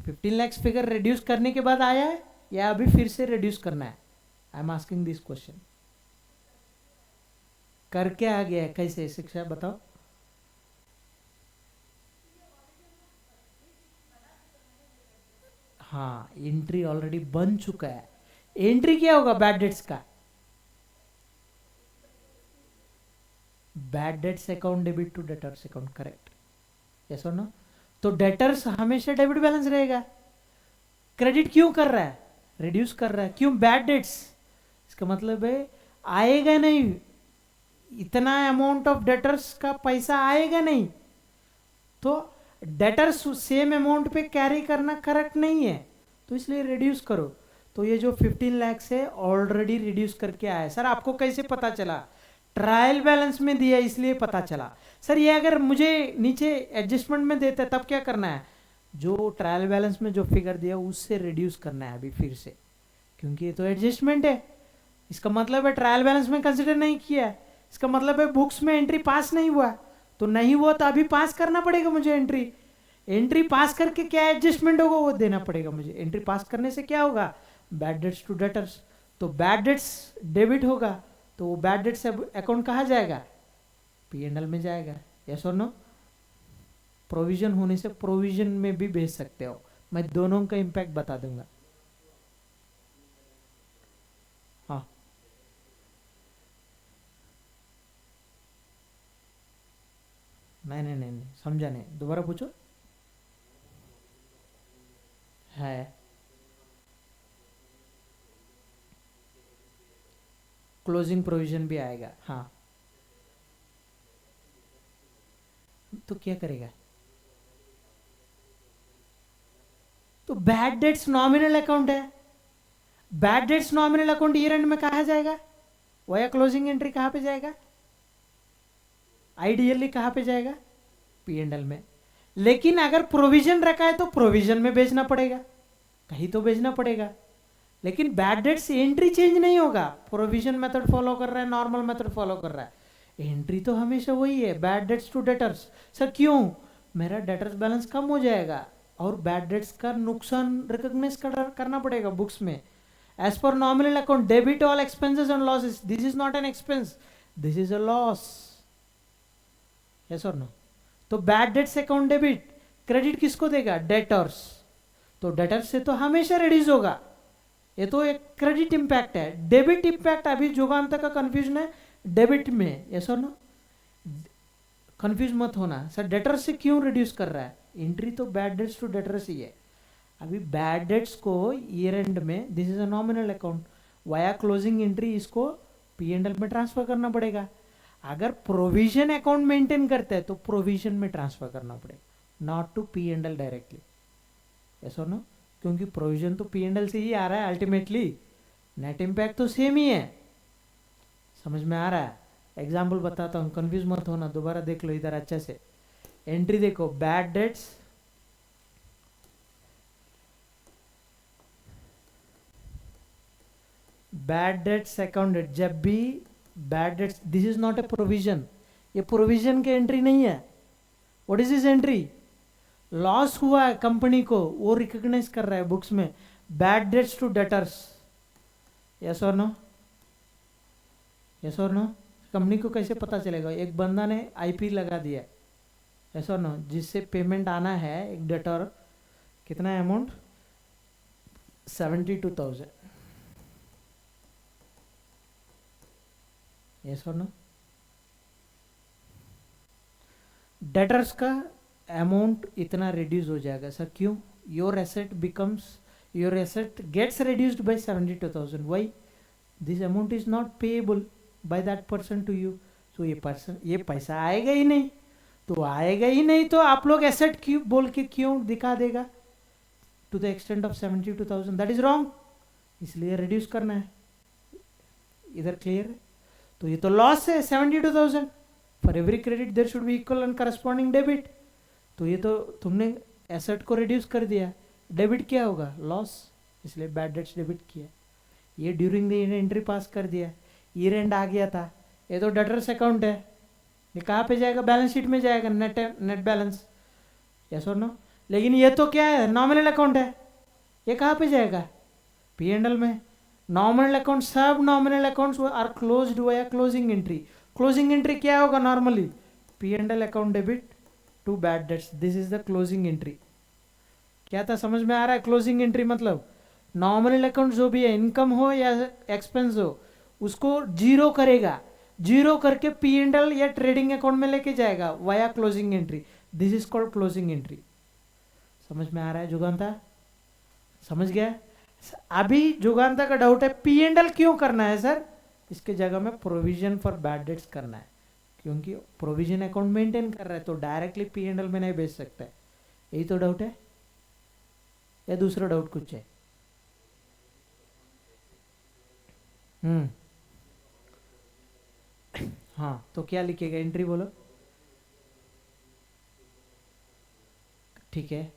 15 लैक्स फिगर रिड्यूस करने के बाद आया है या अभी फिर से रिड्यूस करना है? I am asking this question. करके आ गया है, कैसे शिक्षा बताओ। हाँ, एंट्री ऑलरेडी बन चुका है। एंट्री क्या होगा बैड डेट्स का? Bad debts account debit to debtors account, correct, yes और नो? तो डेटर्स हमेशा डेबिट बैलेंस रहेगा। क्रेडिट क्यों कर रहा है? रिड्यूस कर रहा है। क्यों बैड डेट्स? इसका मतलब है आएगा नहीं, इतना अमाउंट ऑफ डेटर्स का पैसा आएगा नहीं, तो डेटर्स सेम अमाउंट पे कैरी करना करेक्ट नहीं है, तो इसलिए रिड्यूस करो। तो ये जो 15 लैक्स है ऑलरेडी रिड्यूस करके आया है। सर आपको कैसे पता चला? ट्रायल बैलेंस में दिया इसलिए पता चला। सर ये अगर मुझे नीचे एडजस्टमेंट में देता है तब क्या करना है? जो ट्रायल बैलेंस में जो फिगर दिया उससे रिड्यूस करना है अभी फिर से, क्योंकि ये तो एडजस्टमेंट है। इसका मतलब है ट्रायल बैलेंस में कंसिडर नहीं किया है, इसका मतलब है बुक्स में एंट्री पास नहीं हुआ, तो नहीं हुआ तो अभी पास करना पड़ेगा मुझे एंट्री। एंट्री पास करके क्या एडजस्टमेंट होगा वो देना पड़ेगा मुझे। एंट्री पास करने से क्या होगा? बैड डेट्स टू डेटर्स, तो बैड डेट्स डेबिट होगा, तो वो बैड डेट्स अकाउंट कहाँ जाएगा? P&L में जाएगा, यस और नो? प्रोविजन होने से प्रोविजन में भी भेज सकते हो, मैं दोनों का इम्पैक्ट बता दूंगा। हाँ, नहीं, समझा नहीं, दोबारा पूछो। है, क्लोजिंग प्रोविजन भी आएगा, हाँ। तो क्या करेगा? तो बैड डेट्स नॉमिनल अकाउंट है, bad dates nominal account year and में कहा जाएगा? वया क्लोजिंग एंट्री कहाँ पे जाएगा? आइडियली कहाँ पे जाएगा? P&L में। लेकिन अगर प्रोविजन रखा है तो प्रोविजन में बेचना पड़ेगा, कहीं तो बेचना पड़ेगा। लेकिन बैड डेट्स एंट्री चेंज नहीं होगा, प्रोविजन मेथड फॉलो कर रहा है, नॉर्मल मेथड फॉलो कर रहा है, एंट्री तो हमेशा वही है, bad debts to debtors. Sir क्यों? मेरा डेटर्स बैलेंस कम हो जाएगा और बैड डेट्स का नुकसान रिकॉग्नाइज करना पड़ेगा बुक्स में। As per nominal account debit all expenses and losses, this is not an expense, this is a loss, yes और नो? तो bad debts account debit, credit किसको देगा? डेटर्स, तो डेटर्स से तो हमेशा रिड्यूस होगा, ये तो एक क्रेडिट इंपैक्ट है। डेबिट इंपैक्ट अभी जुगांत का कंफ्यूजन है डेबिट में, यस और नो? कंफ्यूज मत होना। सर डेटर्स से क्यों रिड्यूस कर रहा है? एंट्री तो बैड डेट्स टू डेटर्स ही है। अभी बैड डेट्स को ईयर एंड में, this is a nominal account, via closing entry इसको P&L में ट्रांसफर करना पड़ेगा। अगर प्रोविजन अकाउंट मेंटेन करते हैं तो प्रोविजन में ट्रांसफर करना पड़ेगा, not to P&L directly, yes और नो? क्योंकि प्रोविजन तो P&L से ही आ रहा है अल्टीमेटली, नेट इम्पैक्ट तो सेम ही है। समझ में आ रहा है? एग्जाम्पल बताता हूँ, कंफ्यूज मत होना, दोबारा देख लो इधर अच्छे से। एंट्री देखो, bad debts, bad debts account debt, जब भी bad debts, this is not a provision, ये प्रोविजन की एंट्री नहीं है। What is this entry? Loss हुआ है कंपनी को, वो रिकॉग्नाइज कर रहा है बुक्स में, bad debts to debtors, yes और नो? यस और नो? कंपनी को कैसे पता चलेगा? एक बंदा ने IP लगा दिया, यस और नो, जिससे पेमेंट आना है, एक डेटर, कितना अमाउंट? 72,000, यस और नो? डेटर्स का अमाउंट इतना रिड्यूस हो जाएगा। सर क्यों? Your asset becomes, your asset gets reduced by 72,000, why? This amount is not payable by that person to you, so ये पैसा आएगा ही नहीं, तो आएगा ही नहीं तो आप लोग एसेट क्यों बोल के क्यों दिखा देगा to the extent of 72,000? That is wrong, इसलिए रिड्यूस करना है। इधर क्लियर है? तो ये तो लॉस है 72,000, for every credit there should be equal and corresponding debit, तो ये तो तुमने एसेट को रिड्यूस कर दिया, डेबिट क्या होगा? लॉस, इसलिए बैड डेट्स डेबिट किया। ये ड्यूरिंग द एंट्री पास कर दिया, ईयर एंड आ गया था, ये तो डेटर्स अकाउंट है, ये कहाँ पे जाएगा? बैलेंस शीट में जाएगा, नेट बैलेंस, यस और नो। लेकिन ये तो क्या है? नॉमिनल अकाउंट है, ये कहाँ पे जाएगा? पी एंड एल में। नॉमिनल अकाउंट, सब nominal accounts are closed via closing entry. Closing entry क्या होगा normally? P and L account debit to bad debts, this is the closing entry. क्या था, समझ में आ रहा है? क्लोजिंग एंट्री मतलब नॉमिनल अकाउंट जो भी है, इनकम हो या एक्सपेंस हो, उसको जीरो करेगा, जीरो करके पी एंड एल या ट्रेडिंग अकाउंट में लेके जाएगा via closing entry, this is called closing entry. समझ में आ रहा है जुगांता? समझ गया? अभी जुगांता का डाउट है पी एंड एल क्यों करना है सर? इसके जगह में प्रोविजन फॉर बैड डेट्स करना है, क्योंकि प्रोविजन अकाउंट मेंटेन कर रहा है तो डायरेक्टली पी एंड एल में नहीं भेज सकता है। यही तो डाउट है या दूसरा डाउट कुछ है? हाँ, तो क्या लिखेगा? एंट्री बोलो। ठीक है,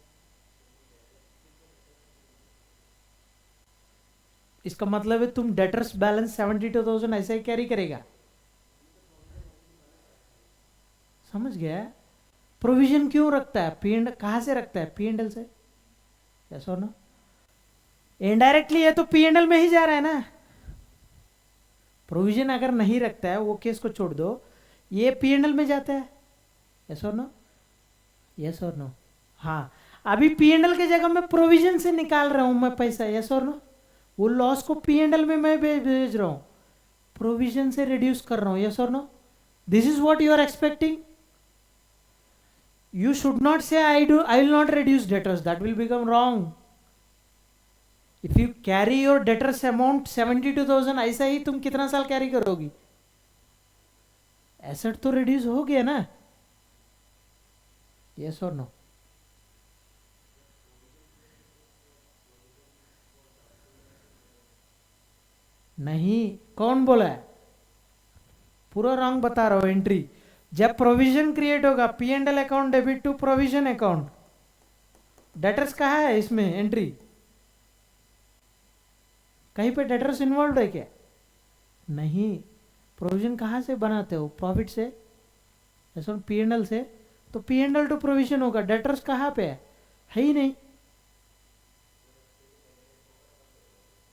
इसका मतलब है तुम डेटर्स बैलेंस 72,000 ऐसे ही कैरी करेगा। समझ गया? प्रोविजन क्यों रखता है? पी एंड कहाँ से रखता है? पी एंड एल से, यस और नो? इनडायरेक्टली ये तो पी एंड एल में ही जा रहा है ना। प्रोविजन अगर नहीं रखता है, वो केस को छोड़ दो, ये पी एंड एल में जाता है, यस और नो? यस और नो? हाँ, अभी पी एंड एल के जगह मैं प्रोविजन से निकाल रहा हूं मैं पैसा, यस और नो? वो लॉस को पी एंड एल में मैं भेज रहा हूं, प्रोविजन से रिड्यूस कर रहा हूं, यस और no? This is what you are expecting. You should not say I will not reduce debtors, that will become wrong. If you carry your debtors amount 72,000, ऐसा ही तुम कितना साल कैरी करोगी? एसेट तो रिड्यूस हो गया ना, यस और नो? नहीं, कौन बोला है? पूरा रॉन्ग बता रहा हूं। एंट्री जब प्रोविजन क्रिएट होगा, P and L account debit to provision account, debtors कहाँ है इसमें? एंट्री कहीं पे डेटर्स इन्वॉल्व है क्या? नहीं। प्रोविजन कहाँ से बनाते हो? प्रॉफिट से, ऐसा पी एंड एल से, तो P and L two provision होगा, डेटर्स कहाँ पे है ही नहीं।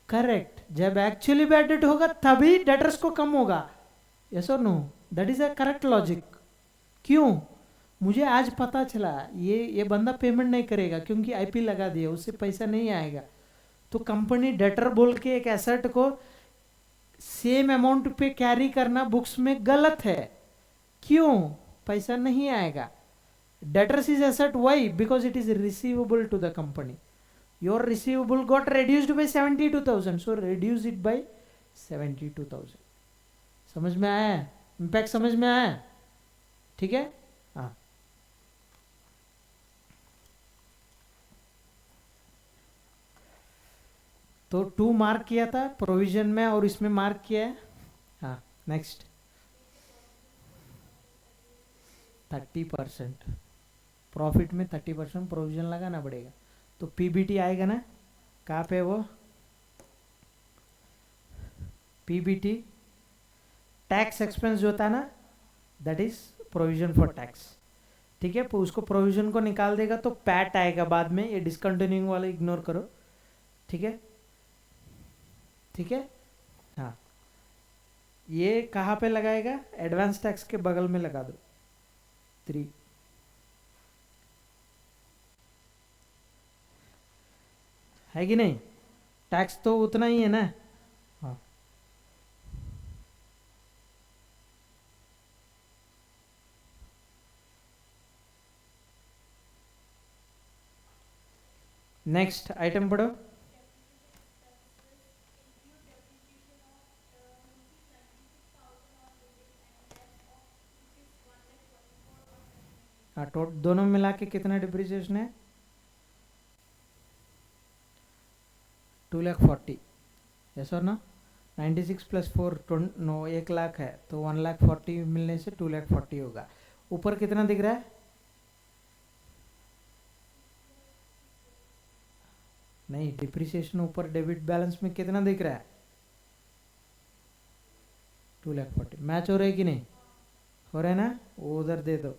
करेक्ट, जब एक्चुअली बैड डेट होगा तभी डेटर्स को कम होगा, यस और no? That is a correct logic. क्यों? मुझे आज पता चला ये बंदा पेमेंट नहीं करेगा क्योंकि आईपी लगा दिया, उससे पैसा नहीं आएगा, तो कंपनी डेटर बोल के एक एसेट को सेम अमाउंट पे कैरी करना बुक्स में गलत है। क्यों? पैसा नहीं आएगा। Debtors is asset, why? Because it is receivable to the company. Your receivable got reduced by 72,000, so reduce it by 72,000। समझ में आया? इंपैक्ट समझ में आया? ठीक है, हाँ। तो 2 मार्क किया था प्रोविजन में और इसमें मार्क किया है, हाँ। नेक्स्ट 30%, प्रॉफिट में 30% प्रोविजन लगाना पड़ेगा, तो पीबीटी आएगा ना? कहाँ पे वो? पीबीटी टैक्स एक्सपेंस जो होता है ना, that is provision for tax. ठीक है, तो उसको प्रोविजन को निकाल देगा तो पैट आएगा बाद में, ये डिसकंटिन्यूइंग वाला इग्नोर करो। ठीक है, ठीक है, हाँ। ये कहाँ पे लगाएगा? एडवांस टैक्स के बगल में लगा दो, 3। है कि नहीं? टैक्स तो उतना ही है ना, हाँ। नेक्स्ट आइटम पढ़ो। हाँ, दोनों मिला के कितना डिप्रिसिएशन है? 2,40,000, यस और नो? 96 + 4 नो 1 लाख है, तो 1,40,000 मिलने से 2,40,000 होगा। ऊपर कितना दिख रहा है? नहीं, डिप्रिसिएशन ऊपर डेबिट बैलेंस में कितना दिख रहा है? 2,40,000 मैच हो रहा है कि नहीं हो रहा है ना? वो उधर दे दो।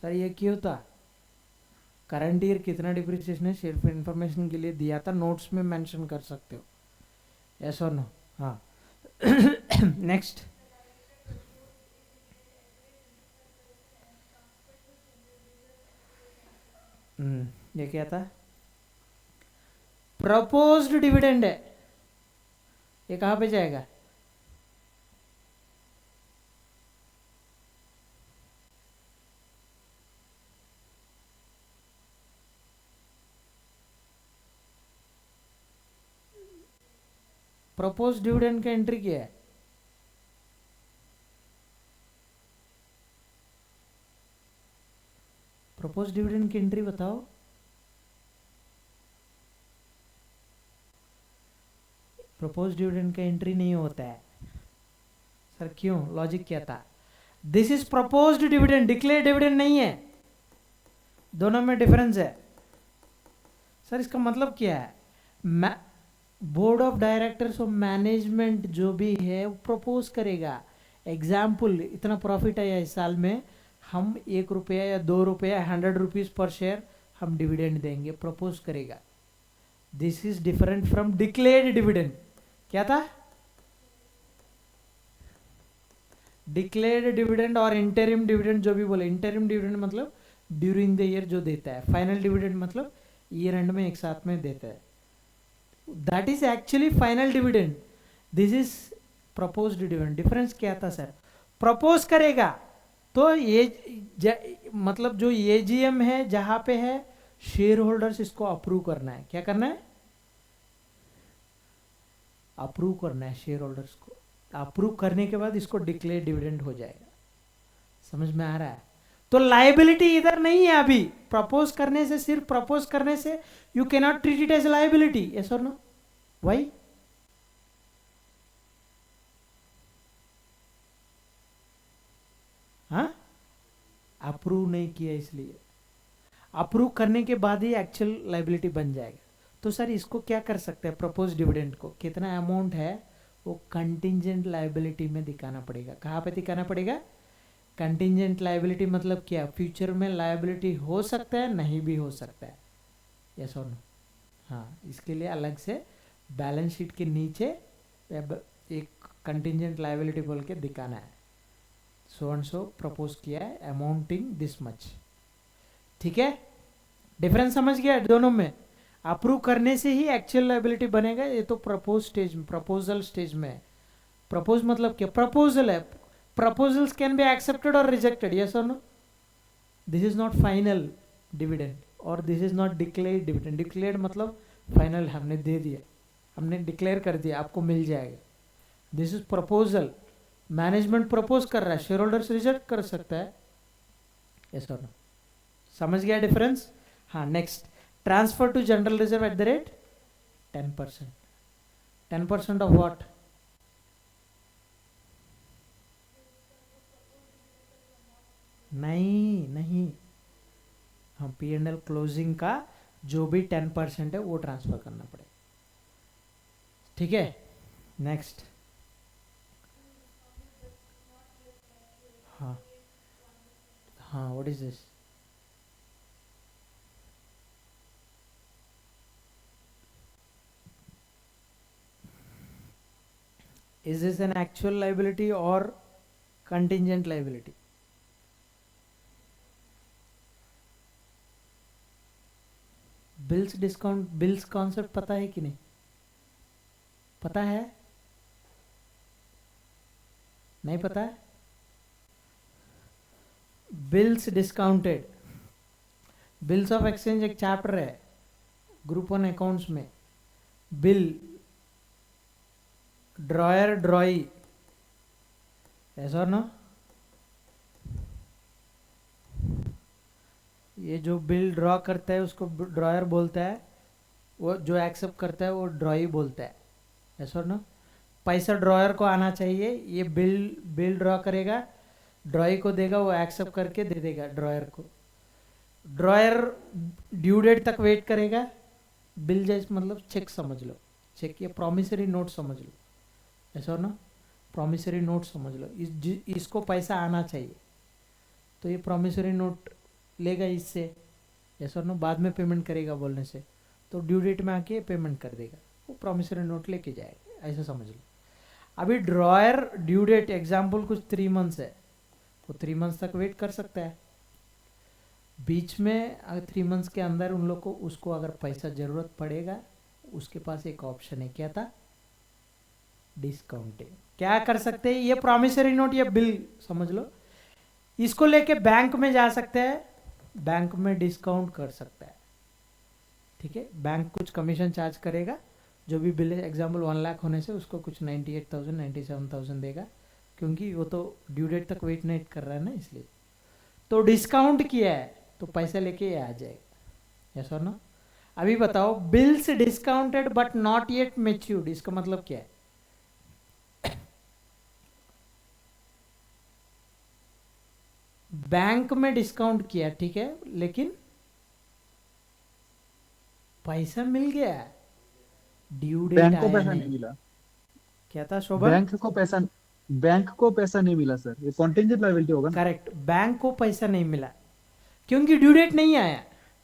सर ये क्यों था? करंट ईयर कितना डिप्रिसिएशन है सिर्फ इंफॉर्मेशन के लिए दिया था, नोट्स में मेंशन कर सकते हो। यस और नो? हाँ। नेक्स्ट। ये क्या था? प्रपोज्ड डिविडेंड है। ये कहाँ पे जाएगा? प्रपोज डिविडेंड का एंट्री किया है। प्रपोज डिविडेंड की एंट्री बताओ। प्रपोज डिविडेंड का एंट्री नहीं होता है। सर क्यों? लॉजिक क्या था? This is proposed dividend, declare dividend नहीं है। दोनों में डिफरेंस है। सर इसका मतलब क्या है? बोर्ड ऑफ डायरेक्टर्स और मैनेजमेंट जो भी है वो प्रपोज करेगा। एग्जाम्पल, इतना प्रॉफिट आया इस साल में, हम 1 रुपया या 2 रुपया 100 रुपीज पर शेयर हम डिविडेंड देंगे, प्रपोज करेगा। This is different from declared dividend. क्या था? डिक्लेयर्ड डिविडेंड और इंटरिम डिविडेंड जो भी बोले। इंटरिम डिविडेंड मतलब ड्यूरिंग द ईयर जो देता है। फाइनल डिविडेंड मतलब ईयर एंड में एक साथ में देता है। That is actually final dividend, this is proposed dividend. Difference क्या था सर? प्रपोज करेगा तो ये मतलब जो एजीएम है जहां पे है, शेयर होल्डर्स इसको अप्रूव करना है। क्या करना है? अप्रूव करना है शेयर होल्डर्स को। अप्रूव करने के बाद इसको डिक्लेयर डिविडेंड हो जाएगा। समझ में आ रहा है? तो लाइबिलिटी इधर नहीं है अभी। प्रपोज करने से, सिर्फ प्रपोज करने से you can not treat it as liability. Yes और नो? वाई? हाँ, अप्रूव नहीं किया इसलिए। अप्रूव करने के बाद ही एक्चुअल लाइबिलिटी बन जाएगा। तो सर इसको क्या कर सकते हैं? प्रपोज डिविडेंड को कितना अमाउंट है वो कंटिंजेंट लाइबिलिटी में दिखाना पड़ेगा। कहाँ पे दिखाना पड़ेगा? कंटिंजेंट लाइबिलिटी मतलब क्या? फ्यूचर में लाइबिलिटी हो सकता है, नहीं भी हो सकता है। यस और नो? हाँ, इसके लिए अलग से बैलेंस शीट के नीचे एक कंटिंजेंट लाइबिलिटी बोल के दिखाना है। सो एंड सो प्रपोज किया है, अमाउंटिंग दिस मच। ठीक है? डिफरेंस समझ गया दोनों में? अप्रूव करने से ही एक्चुअल लाइबिलिटी बनेगा। ये तो प्रपोज स्टेज में, प्रपोजल स्टेज में। प्रपोज मतलब क्या? प्रपोजल है। प्रपोजल्स कैन बी एक्सेप्टेड और रिजेक्टेड। यस और no? This is not final dividend और this is not declared dividend. Declared मतलब फाइनल, हमने दे दिया, हमने डिक्लेयर कर दिया, आपको मिल जाएगा। This is proposal. Management propose कर रहा है, शेयर होल्डर्स रिजेक्ट कर सकता है। यस और नो? समझ गया डिफरेंस? हाँ, next. Transfer to general reserve at the rate 10%। 10% of what? नहीं नहीं, हम P&L क्लोजिंग का जो भी 10% है वो ट्रांसफर करना पड़ेगा। ठीक है? नेक्स्ट। हाँ हाँ, what is this? Is this an actual liability or contingent liability? Bills discount, bills concept पता है कि नहीं? पता है? नहीं पता है? Bills discounted, bills of exchange एक चैप्टर है ग्रुप 1 अकाउंट्स में। Bill, dryer, ड्रॉई। ऐसा और ना? ये जो बिल ड्रॉ करता है उसको ड्रॉयर बोलता है, वो जो एक्सेप्ट करता है वो ड्रॉई बोलता है। ऐसा और ना? पैसा ड्रॉयर को आना चाहिए, ये बिल ड्रॉ करेगा, ड्रॉई को देगा, वो एक्सेप्ट करके दे देगा ड्रॉयर को। ड्रॉयर ड्यू डेट तक वेट करेगा, बिल जैसे मतलब चेक समझ लो, चेक या प्रॉमिसरी नोट समझ लो, ऐसा हो ना, प्रॉमिसरी नोट समझ लो, इसको पैसा आना चाहिए तो ये प्रॉमिसरी नोट लेगा इससे, ऐसा ना, बाद में पेमेंट करेगा बोलने से, तो ड्यू डेट में आके पेमेंट कर देगा, वो प्रॉमिसरी नोट लेके जाएगा, ऐसा समझ लो। अभी ड्रॉयर ड्यू डेट एग्जाम्पल कुछ 3 मंथ्स है, वो 3 मंथ्स तक वेट कर सकता है, बीच में अगर 3 मंथ्स के अंदर उन लोग को उसको अगर पैसा ज़रूरत पड़ेगा, उसके पास एक ऑप्शन है, क्या था, डिस्काउंटिंग। क्या कर सकते हैं, ये प्रॉमिसरी नोट या बिल समझ लो, इसको लेके बैंक में जा सकते हैं, बैंक में डिस्काउंट कर सकता है, ठीक है, बैंक कुछ कमीशन चार्ज करेगा, जो भी बिल है एग्जाम्पल 1 लाख होने से उसको कुछ 98,000 97,000 देगा, क्योंकि वो तो ड्यू डेट तक वेट नहीं कर रहा है ना, इसलिए तो डिस्काउंट किया है तो पैसा लेके आ जाएगा, यस और नो। अभी बताओ, bills discounted but not yet matured, इसका मतलब क्या है, बैंक में डिस्काउंट किया, ठीक है, लेकिन पैसा मिल गया, ड्यू डेट बैंक को आया पैसा नहीं नहीं। मिला, क्या था शोभन? बैंक को पैसा नहीं मिला सर, ये कॉन्टेंजेंट लायबिलिटी होगा ना। करेक्ट, बैंक को पैसा नहीं मिला क्योंकि ड्यू डेट नहीं आया,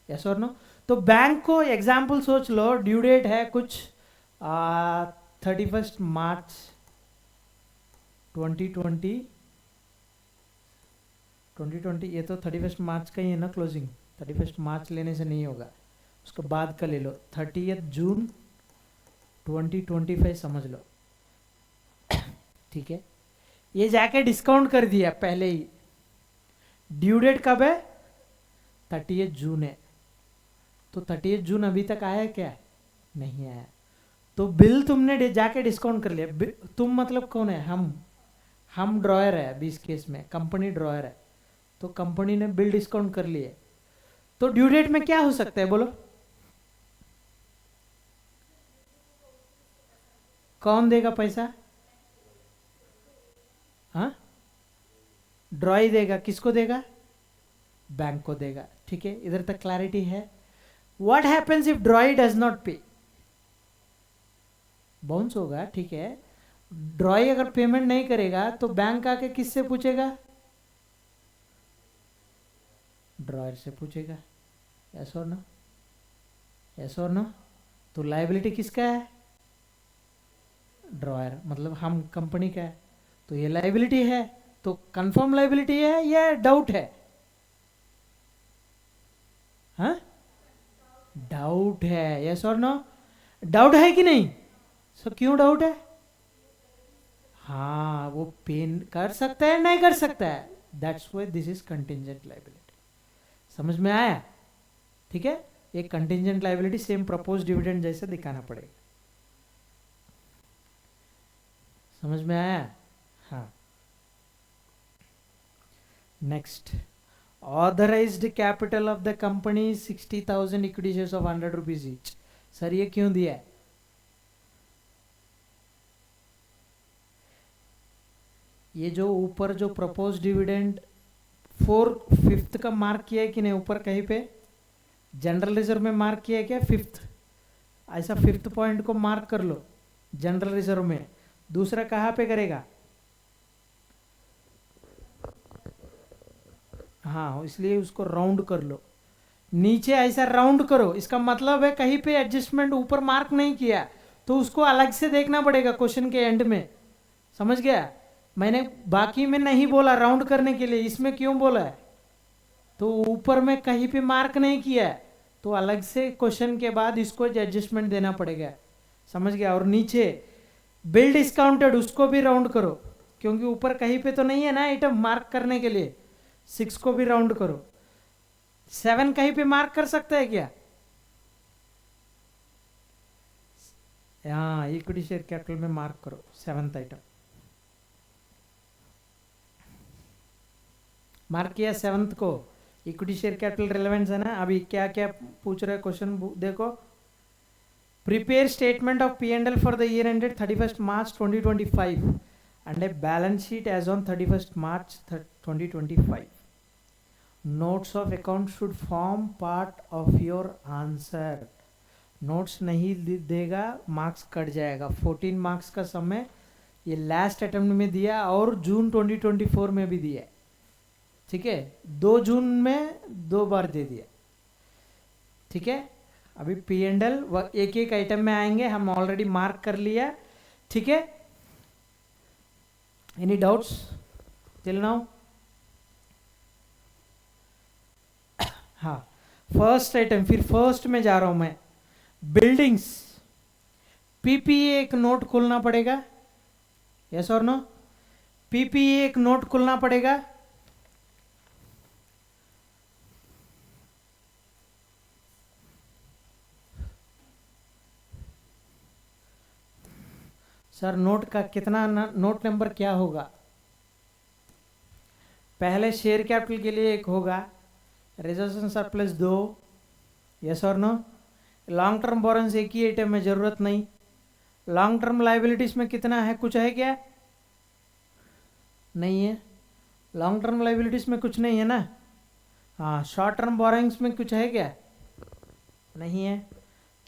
यस और नो। तो बैंक को एग्जाम्पल सोच लो, ड्यू डेट है कुछ 31 मार्च 2020, ये तो 31 मार्च का ही है ना क्लोजिंग, 31 मार्च लेने से नहीं होगा, उसके बाद का ले लो, 30 जून 2025 समझ लो, ठीक है। ये जाके डिस्काउंट कर दिया पहले ही, ड्यू डेट कब है, 30 जून है, तो 30 जून अभी तक आया क्या, नहीं आया, तो बिल तुमने जाके डिस्काउंट कर लिया, तुम मतलब कौन है, हम ड्रॉयर है, अभी इस केस में कंपनी ड्रॉयर है, तो कंपनी ने बिल डिस्काउंट कर लिए, तो ड्यू डेट में क्या हो सकता है बोलो, कौन देगा पैसा, हाँ, ड्रॉई देगा, किसको देगा, बैंक को देगा, ठीक है, इधर तक क्लैरिटी है। What happens if ड्रॉई does not पे, बाउंस होगा, ठीक है, ड्रॉई अगर पेमेंट नहीं करेगा तो बैंक आके किससे पूछेगा, ड्रॉयर से पूछेगा, यस और नो, यस और नो। तो लायबिलिटी किसका है, ड्रॉयर, मतलब हम कंपनी का है, तो ये लायबिलिटी है, तो कंफर्म लायबिलिटी है या डाउट है, हाँ, डाउट है, यस और नो, डाउट है कि नहीं, सो क्यों डाउट है, हाँ, वो पेन कर सकता है नहीं कर सकता है, that's why this is contingent liability, समझ में आया, ठीक है। एक contingent liability same propose dividend जैसे दिखाना पड़ेगा, समझ में आया, हाँ। Next, authorised capital of the company 60,000 equity shares of 100 rupees each, sir ये क्यों दिया है, ये जो ऊपर जो प्रपोज डिविडेंड 4/5 का मार्क किया है कि नहीं, ऊपर कहीं पे जनरल रिजर्व में मार्क किया है क्या, 5th, ऐसा 5th पॉइंट को मार्क कर लो जनरल रिजर्व में, दूसरा कहाँ पे करेगा, हाँ, इसलिए उसको राउंड कर लो, नीचे ऐसा राउंड करो, इसका मतलब है कहीं पे एडजस्टमेंट ऊपर मार्क नहीं किया तो उसको अलग से देखना पड़ेगा क्वेश्चन के एंड में, समझ गया, मैंने बाकी में नहीं बोला राउंड करने के लिए, इसमें क्यों बोला है, तो ऊपर में कहीं पे मार्क नहीं किया है तो अलग से क्वेश्चन के बाद इसको एडजस्टमेंट देना पड़ेगा, समझ गया। और नीचे बिल डिस्काउंटेड उसको भी राउंड करो, क्योंकि ऊपर कहीं पे तो नहीं है ना आइटम मार्क करने के लिए, 6 को भी राउंड करो, 7 कहीं पे मार्क कर सकता है क्या, हाँ, इक्विटी शेयर कैपिटल में मार्क करो 7th आइटम, मार्क किया 7th को, इक्विटी शेयर कैपिटल रिलेवेंस है ना। अभी क्या क्या पूछ रहे क्वेश्चन देखो, prepare statement of P&L for the year ended 31st March 2025 and a balance sheet as on 31st March 2025. Notes of account should form part of your answer. Notes नहीं देगा मार्क्स कट जाएगा। 14 marks का समय ये last attempt में दिया और जून 2024 में भी दिया, ठीक है, 2 जून में 2 बार दे दिया, ठीक है। अभी पी एंड एल एक एक आइटम में आएंगे, हम ऑलरेडी मार्क कर लिया, ठीक है। Any doubts till now? हाँ, फर्स्ट आइटम, फिर फर्स्ट में जा रहा हूं मैं, बिल्डिंग्स। पीपीए एक नोट खोलना पड़ेगा, यस और नो? पीपीए एक नोट खोलना पड़ेगा। सर नोट का कितना नोट नंबर क्या होगा? पहले शेयर कैपिटल के लिए एक होगा, रिजर्वेशन सरप्लस 2, यस और नो? लॉन्ग टर्म बोरेंस एक ही आइटम में, जरूरत नहीं। लॉन्ग टर्म लाइबिलिटीज में कितना है, कुछ है क्या? नहीं है। लॉन्ग टर्म लाइबिलिटीज में कुछ नहीं है ना। हाँ, शॉर्ट टर्म बोरिंग्स में कुछ है क्या? नहीं है।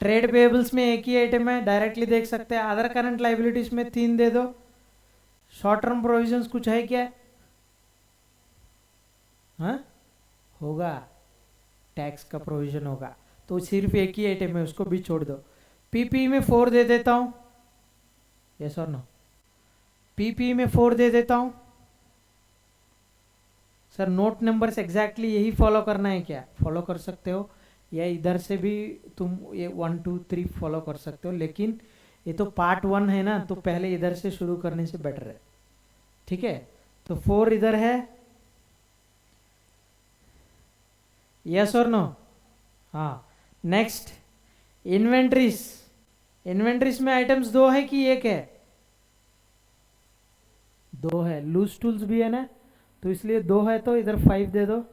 ट्रेड पेबल्स में एक ही आइटम है, डायरेक्टली देख सकते हैं। अदर करंट लाइबिलिटीज में 3 दे दो। शॉर्ट टर्म प्रोविजंस कुछ है क्या? हाँ, होगा, टैक्स का प्रोविजन होगा, तो सिर्फ एक ही आइटम है, उसको भी छोड़ दो। पीपी में 4 दे देता हूं, यस और नो? पीपी में 4 दे देता हूं। सर नोट नंबर से एग्जैक्टली यही फॉलो करना है क्या? फॉलो कर सकते हो, या इधर से भी तुम ये 1 2 3 फॉलो कर सकते हो, लेकिन ये तो पार्ट 1 है ना, तो पहले इधर से शुरू करने से बेटर है, ठीक है। तो 4 इधर है, यस और नो? हाँ, नेक्स्ट इन्वेंट्रीज। इन्वेंट्रीज में आइटम्स 2 है कि 1 है? 2 है। लूज टूल्स भी है ना, तो इसलिए 2 है, तो इधर 5 दे दो,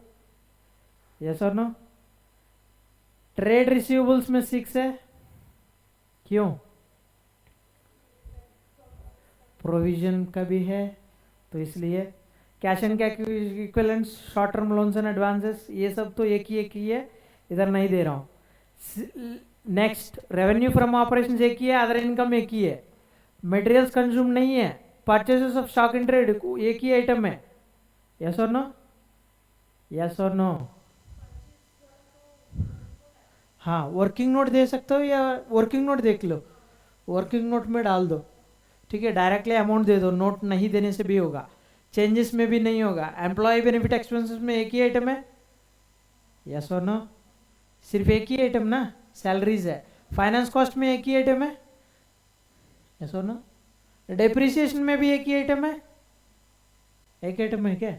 यस और नो? ट्रेड रिसीवेबल्स में 6 है, क्यों? प्रोविजन का भी है, तो इसलिए। Cash and equivalents, short term loans and advances, ये सब तो एक ही है, इधर नहीं दे रहा हूं। नेक्स्ट, रेवेन्यू फ्रॉम ऑपरेशंस एक ही है, अदर इनकम एक ही है। मटेरियल्स कंज्यूम नहीं है। Purchases of stock in trade एक ही आइटम है, यस और नो? यस और नो? हाँ, वर्किंग नोट दे सकते हो, या वर्किंग नोट देख लो, वर्किंग नोट में डाल दो, ठीक है। डायरेक्टली अमाउंट दे दो, नोट नहीं देने से भी होगा, चेंजेस में भी नहीं होगा। एम्प्लॉय बेनिफिट एक्सपेंसेस में एक ही आइटम है, यस और नो? सिर्फ एक ही आइटम ना, सैलरीज है। फाइनेंस कॉस्ट में एक ही आइटम है, यस और नो? डेप्रिसिएशन में भी एक ही आइटम है, एक आइटम है क्या?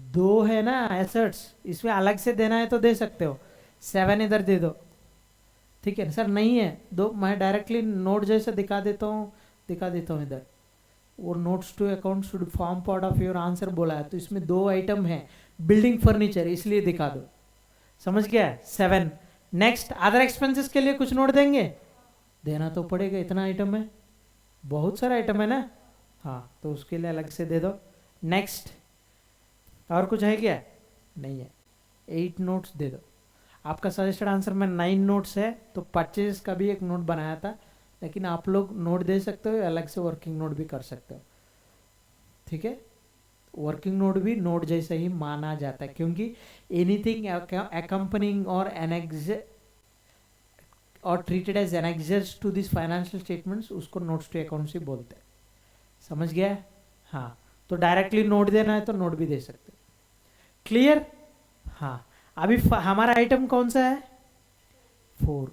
2 है ना एसेट्स, इसमें अलग से देना है तो दे सकते हो। 7 इधर दे दो, ठीक है। सर नहीं है 2, मैं डायरेक्टली नोट जैसे दिखा देता हूँ इधर। वो notes to account should form part of your answer बोला है, तो इसमें 2 आइटम है, बिल्डिंग फर्नीचर, इसलिए दिखा दो, समझ गया? 7। नेक्स्ट, अदर एक्सपेंसेस के लिए कुछ नोट देंगे, देना तो पड़ेगा, इतना आइटम है, बहुत सारा आइटम है ना। हाँ, तो उसके लिए अलग से दे दो। नेक्स्ट, और कुछ है क्या? नहीं है। 8 नोट्स दे दो। आपका सजेस्टेड आंसर में 9 नोट्स है, तो परचेज का भी एक नोट बनाया था, लेकिन आप लोग नोट दे सकते हो, अलग से वर्किंग नोट भी कर सकते हो, ठीक है। वर्किंग नोट भी नोट जैसा ही माना जाता है, क्योंकि एनीथिंग accompanying और और treated as annexures to this financial statements, उसको नोट्स टू अकाउंट्स ही बोलते हैं, समझ गया? हाँ, तो डायरेक्टली नोट देना है तो नोट भी दे सकते हो, क्लियर? हाँ, अभी हमारा आइटम कौन सा है? 4,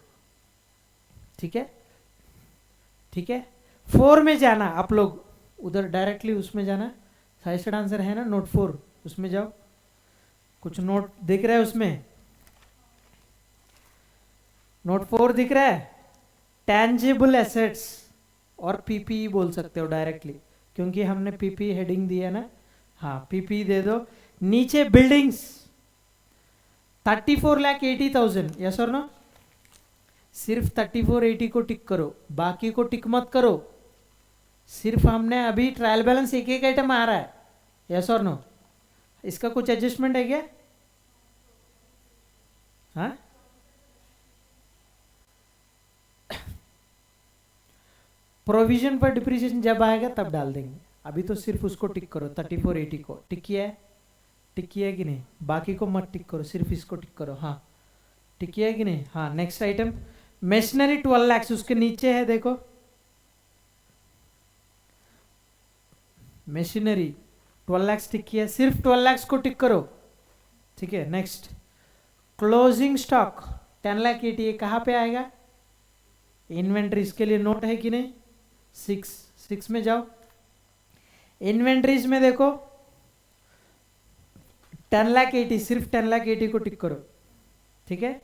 ठीक है, ठीक है। 4 में जाना, आप लोग उधर डायरेक्टली उसमें जाना, सजेस्टेड आंसर है ना नोट 4, उसमें जाओ। कुछ नोट दिख रहा है उसमें? नोट 4 दिख रहा है? टैंजिबल एसेट्स और पीपीई बोल सकते हो डायरेक्टली, क्योंकि हमने पीपी हेडिंग दिया ना। हाँ, पीपी दे दो। नीचे बिल्डिंग्स 34,80,000, यस और नो? सिर्फ 3480 को टिक करो, बाकी को टिक मत करो। सिर्फ हमने अभी ट्रायल बैलेंस एक आइटम आ रहा है, यस और नो? इसका कुछ एडजस्टमेंट है क्या? हाँ, प्रोविजन पर डिप्रिसिएशन जब आएगा तब डाल देंगे, अभी तो सिर्फ उसको टिक करो 3480 को। टिक किया है? टिक किया है कि नहीं? बाकी को मत टिक करो, सिर्फ इसको टिक करो। हाँ टिक किया है कि नहीं? हाँ नेक्स्ट आइटम मेशनरी 12 लाख, उसके नीचे है देखो मशीनरी 12 लाख टिक किया है, सिर्फ 12 लाख को टिक करो। ठीक है नेक्स्ट क्लोजिंग स्टॉक 10 लाख 80 कहाँ पे आएगा? इन्वेंट्रीज के लिए नोट है कि नहीं? 6 में जाओ, इन्वेंट्रीज में देखो 10 लाख 80, सिर्फ 10 लाख 80 को टिक करो। ठीक है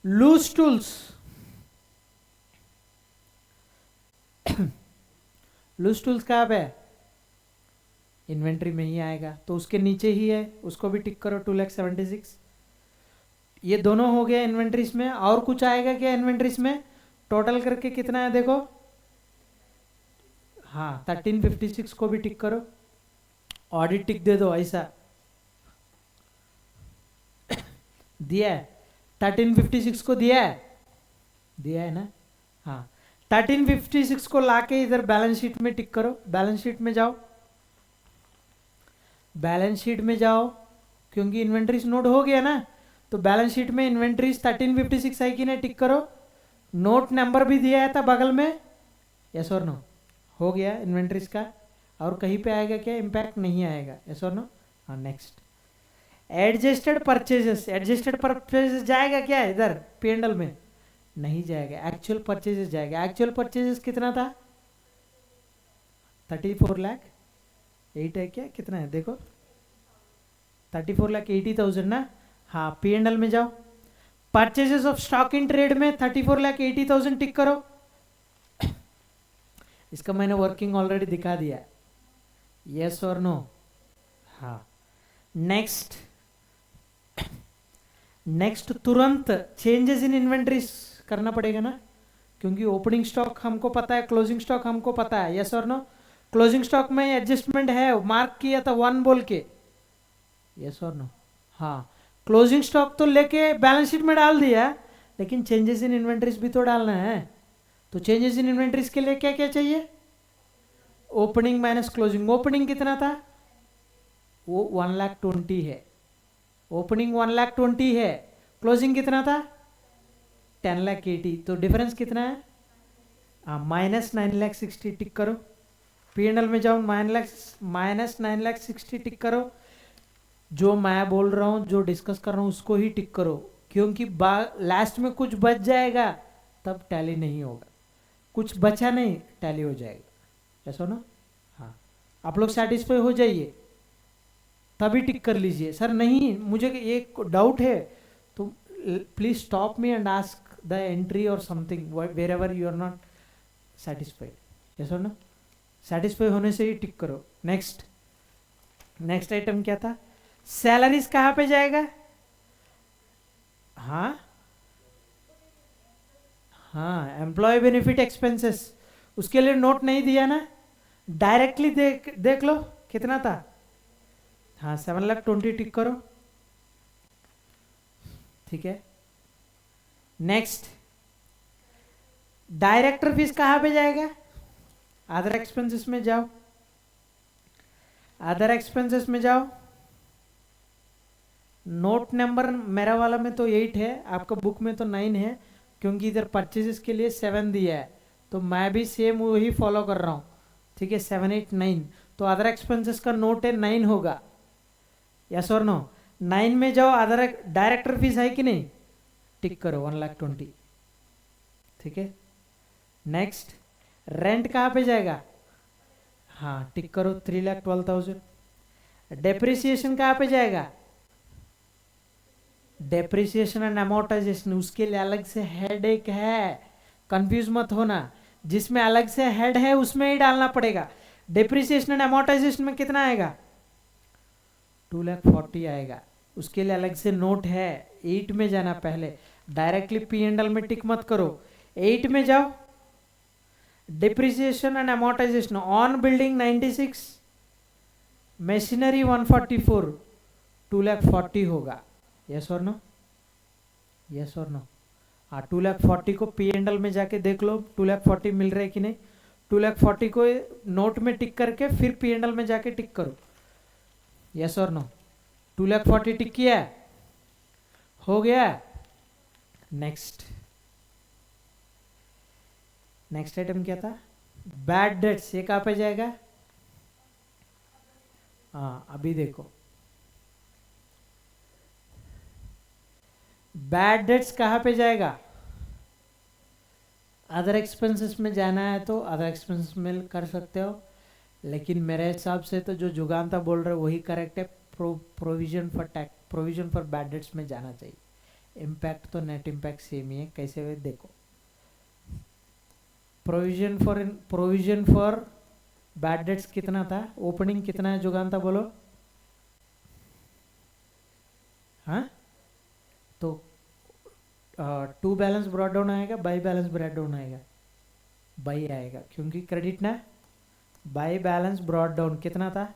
लूज टूल्स लूज टूल्स कहाँ पे है? इन्वेंट्री में ही आएगा, तो उसके नीचे ही है, उसको भी टिक करो 2,76,000। ये दोनों हो गया इन्वेंट्रीज में। और कुछ आएगा क्या इन्वेंट्रीज में? टोटल करके कितना है देखो। हाँ 1356 को भी टिक करो, ऑडिट टिक दे दो ऐसा दिया है। 1356 को दिया है ना? हाँ 1356 को लाके इधर बैलेंस शीट में टिक करो। बैलेंस शीट में जाओ, बैलेंस शीट में जाओ, क्योंकि इन्वेंट्रीज नोट हो गया ना, तो बैलेंस शीट में इन्वेंट्रीज 1356 है कि नहीं टिक करो। नोट नंबर भी दिया है था बगल में, यस और नो? हो गया इन्वेंट्रीज का। और कहीं पे आएगा क्या? इम्पैक्ट नहीं आएगा, यस और नो? हाँ next adjusted purchases, adjusted purchases जाएगा क्या इधर P&L में? नहीं जाएगा, एक्चुअल परचेजेस जाएगा। एक्चुअल परचेजेस कितना था? 34 लाख 8 है क्या? कितना है देखो 34,80,000 ना? हाँ P&L में जाओ, purchases of stock in trade में 34,80,000 टिक करो। इसका मैंने वर्किंग ऑलरेडी दिखा दिया, यस और नो? हाँ नेक्स्ट तुरंत चेंजेस इन इन्वेंट्रीज करना पड़ेगा ना, क्योंकि ओपनिंग स्टॉक हमको पता है, क्लोजिंग स्टॉक हमको पता है, यस और नो? क्लोजिंग स्टॉक में एडजस्टमेंट है, मार्क किया था 1 बोल के, यस और नो? हाँ क्लोजिंग स्टॉक तो लेके बैलेंस शीट में डाल दिया, लेकिन चेंजेस इन इन्वेंट्रीज भी तो डालना है। तो चेंजेस इन इन्वेंट्रीज के लिए क्या क्या चाहिए? Opening minus closing. ओपनिंग कितना था? वो 1,20,000 है, ओपनिंग 1,20,000 है, क्लोजिंग कितना था? 10,80,000, तो डिफरेंस कितना है? माइनस 9,60,000 टिक करो। P&L में जाओ, माइनस 9,60,000 टिक करो। जो मैं बोल रहा हूँ, जो डिस्कस कर रहा हूँ उसको ही टिक करो, क्योंकि लास्ट में कुछ बच जाएगा तब टैली नहीं होगा, कुछ बचा नहीं टैली हो जाएगा, ऐसा ना? हाँ आप लोग सेटिस्फाई हो जाइए तभी टिक कर लीजिए। सर नहीं मुझे एक डाउट है, तो please stop me and ask the entry और something wherever you are not satisfied, ऐसा ना? सेटिस्फाई होने से ही टिक करो। नेक्स्ट आइटम क्या था? सैलरीज कहाँ पे जाएगा? हाँ एम्प्लॉय बेनिफिट एक्सपेंसेस, उसके लिए नोट नहीं दिया ना, डायरेक्टली देख लो कितना था। हाँ 7,20,000 टिक करो। ठीक है नेक्स्ट डायरेक्टर फीस कहाँ पे जाएगा? अदर एक्सपेंसेस में जाओ, अदर एक्सपेंसेस में जाओ, नोट नंबर मेरा वाला में तो 8 है, आपका बुक में तो 9 है, क्योंकि इधर परचेजेस के लिए 7 दिया है, तो मैं भी सेम वही फॉलो कर रहा हूँ। ठीक है 7, 8, 9, तो अदर एक्सपेंसेस का नोट है 9 होगा, यस और नो? 9 में जाओ, अदर डायरेक्टर फीस है कि नहीं? टिक करो 1,20,000। ठीक है नेक्स्ट रेंट कहाँ पे जाएगा? हाँ टिक करो 3,12,000। डेप्रिसिएशन कहाँ पे जाएगा? डेप्रिसिएशन एंड अमोर्टाइजेशन, उसके लिए अलग से हेड एक है, कंफ्यूज मत होना, जिसमें अलग से हेड है उसमें ही डालना पड़ेगा। डेप्रिसिएशन एंड अमोर्टाइजेशन में कितना आएगा? 2,40,000 आएगा, उसके लिए अलग से नोट है। 8 में जाना, पहले डायरेक्टली P&L में टिक मत करो, 8 में जाओ, depreciation and amortisation on building 96, machinery 144, 2,40,000 होगा, यस और नो? हाँ 2,40,000 को P&L में जाके देख लो 2,40,000 मिल रहा है कि नहीं। 2,40,000 को नोट में टिक करके फिर P&L में जाके टिक करो, यस और नो। 2,40,000 टिक किया, हो गया। नेक्स्ट आइटम क्या था? Bad debts. ये कहाँ पे जाएगा? हाँ अभी देखो, बैड डेट्स कहाँ पे जाएगा? अदर एक्सपेंसेस में जाना है तो अदर एक्सपेंसेस में कर सकते हो, लेकिन मेरे हिसाब से तो जो जुगांता बोल रहे वही करेक्ट है। Provision for tax, provision for bad debts में जाना चाहिए। इम्पैक्ट तो नेट इम्पैक्ट सेम ही है, कैसे हुए देखो। प्रोविजन फॉर बैड डेट्स कितना था? ओपनिंग कितना है जुगांता बोलो? हाँ तो टू बैलेंस ब्रॉड डाउन आएगा, बाई बैलेंस ब्रॉड डाउन आएगा? बाई आएगा, क्योंकि क्रेडिट ना। बाई बैलेंस ब्रॉड डाउन कितना था?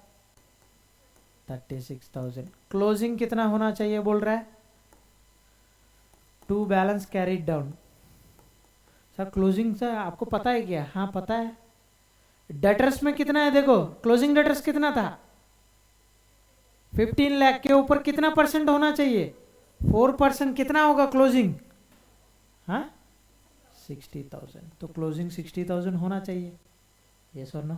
36,000। क्लोजिंग कितना होना चाहिए बोल रहा है? To balance carried down. Sir closing sir आपको पता है क्या? हाँ पता है। डेटर्स में कितना है देखो, क्लोजिंग डेटर्स कितना था? 15 लाख के ऊपर कितना परसेंट होना चाहिए? 4%। कितना होगा क्लोजिंग? हाँ 60,000। तो क्लोजिंग 60,000 होना चाहिए, यस और नो।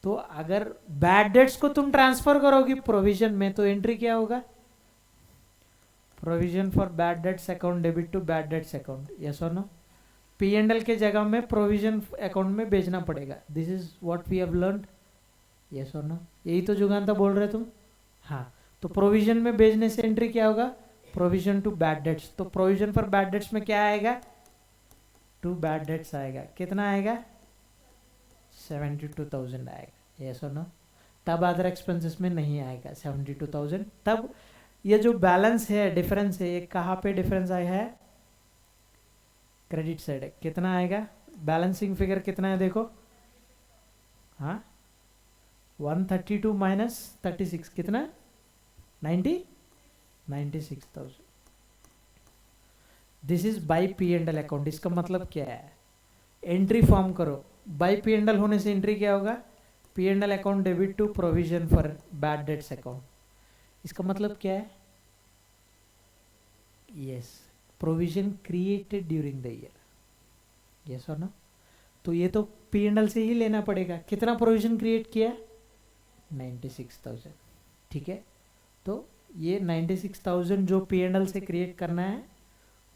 तो अगर बैड डेट्स को तुम ट्रांसफर करोगी प्रोविजन में तो एंट्री क्या होगा? Provision for bad debts account debit to bad debts account, yes और नो। P&L के जगह में प्रोविजन अकाउंट में भेजना पड़ेगा। This is what we have learned, yes और नो। यही तो जुगांता बोल रहे तुम। हाँ तो प्रोविजन में भेजने से एंट्री क्या होगा? Provision to bad debts. तो प्रोविजन फॉर बैड डेट्स में क्या आएगा? टू बैड डेट्स आएगा। कितना आएगा? 72,000 आएगा, यस और नो। तब अदर एक्सपेंसेस में नहीं आएगा 72,000। तब ये जो बैलेंस है, डिफरेंस है, ये कहाँ पे डिफरेंस आया है? क्रेडिट साइड है। कितना आएगा? बैलेंसिंग फिगर कितना है देखो। हाँ 132 माइनस 36 कितना? 96,000। This is by P&L account. इसका मतलब क्या है? एंट्री फॉर्म करो। बाई P&L होने से एंट्री क्या होगा? P&L account debit to provision for bad debts account. इसका मतलब क्या है? Yes, provision created during the year, yes और नो। तो ये तो P&L से ही लेना पड़ेगा। कितना प्रोविजन क्रिएट किया? 96,000, ठीक है। तो ये 96,000 जो P&L से क्रिएट करना है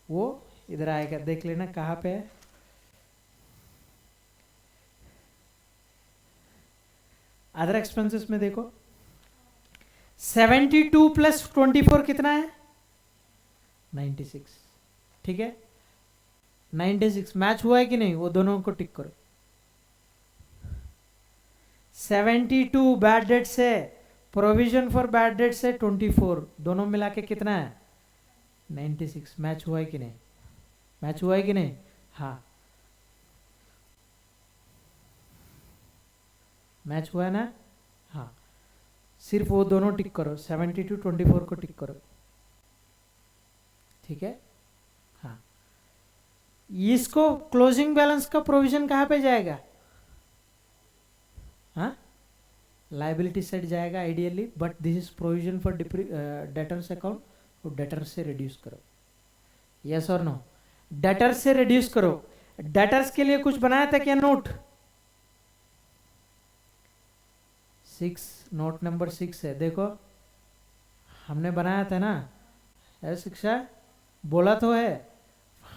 वो इधर आएगा। देख लेना कहाँ पे है। अदर एक्सपेंसेस में देखो, 72 प्लस 24 कितना है? 96, ठीक है। 96 मैच हुआ है कि नहीं? वो दोनों को टिक करो। 72 बैड डेट से, प्रोविजन फॉर बैड डेट से 24, दोनों मिला के कितना है? 96। मैच हुआ है कि नहीं? मैच हुआ है कि नहीं? हाँ मैच हुआ है ना? हाँ सिर्फ वो दोनों टिक करो, 72 24 को टिक करो, ठीक है। हाँ इसको क्लोजिंग बैलेंस का प्रोविजन कहाँ पे जाएगा? हाँ लाइबिलिटी साइड जाएगा ideally, but this is provision for debtors account. तो डेटर्स से रिड्यूस करो, यस और नो। डेटर्स से रिड्यूस करो। डेटर्स के लिए कुछ बनाया था क्या नोट? 6, नोट नंबर 6 है, देखो हमने बनाया था ना। शिक्षा बोला तो है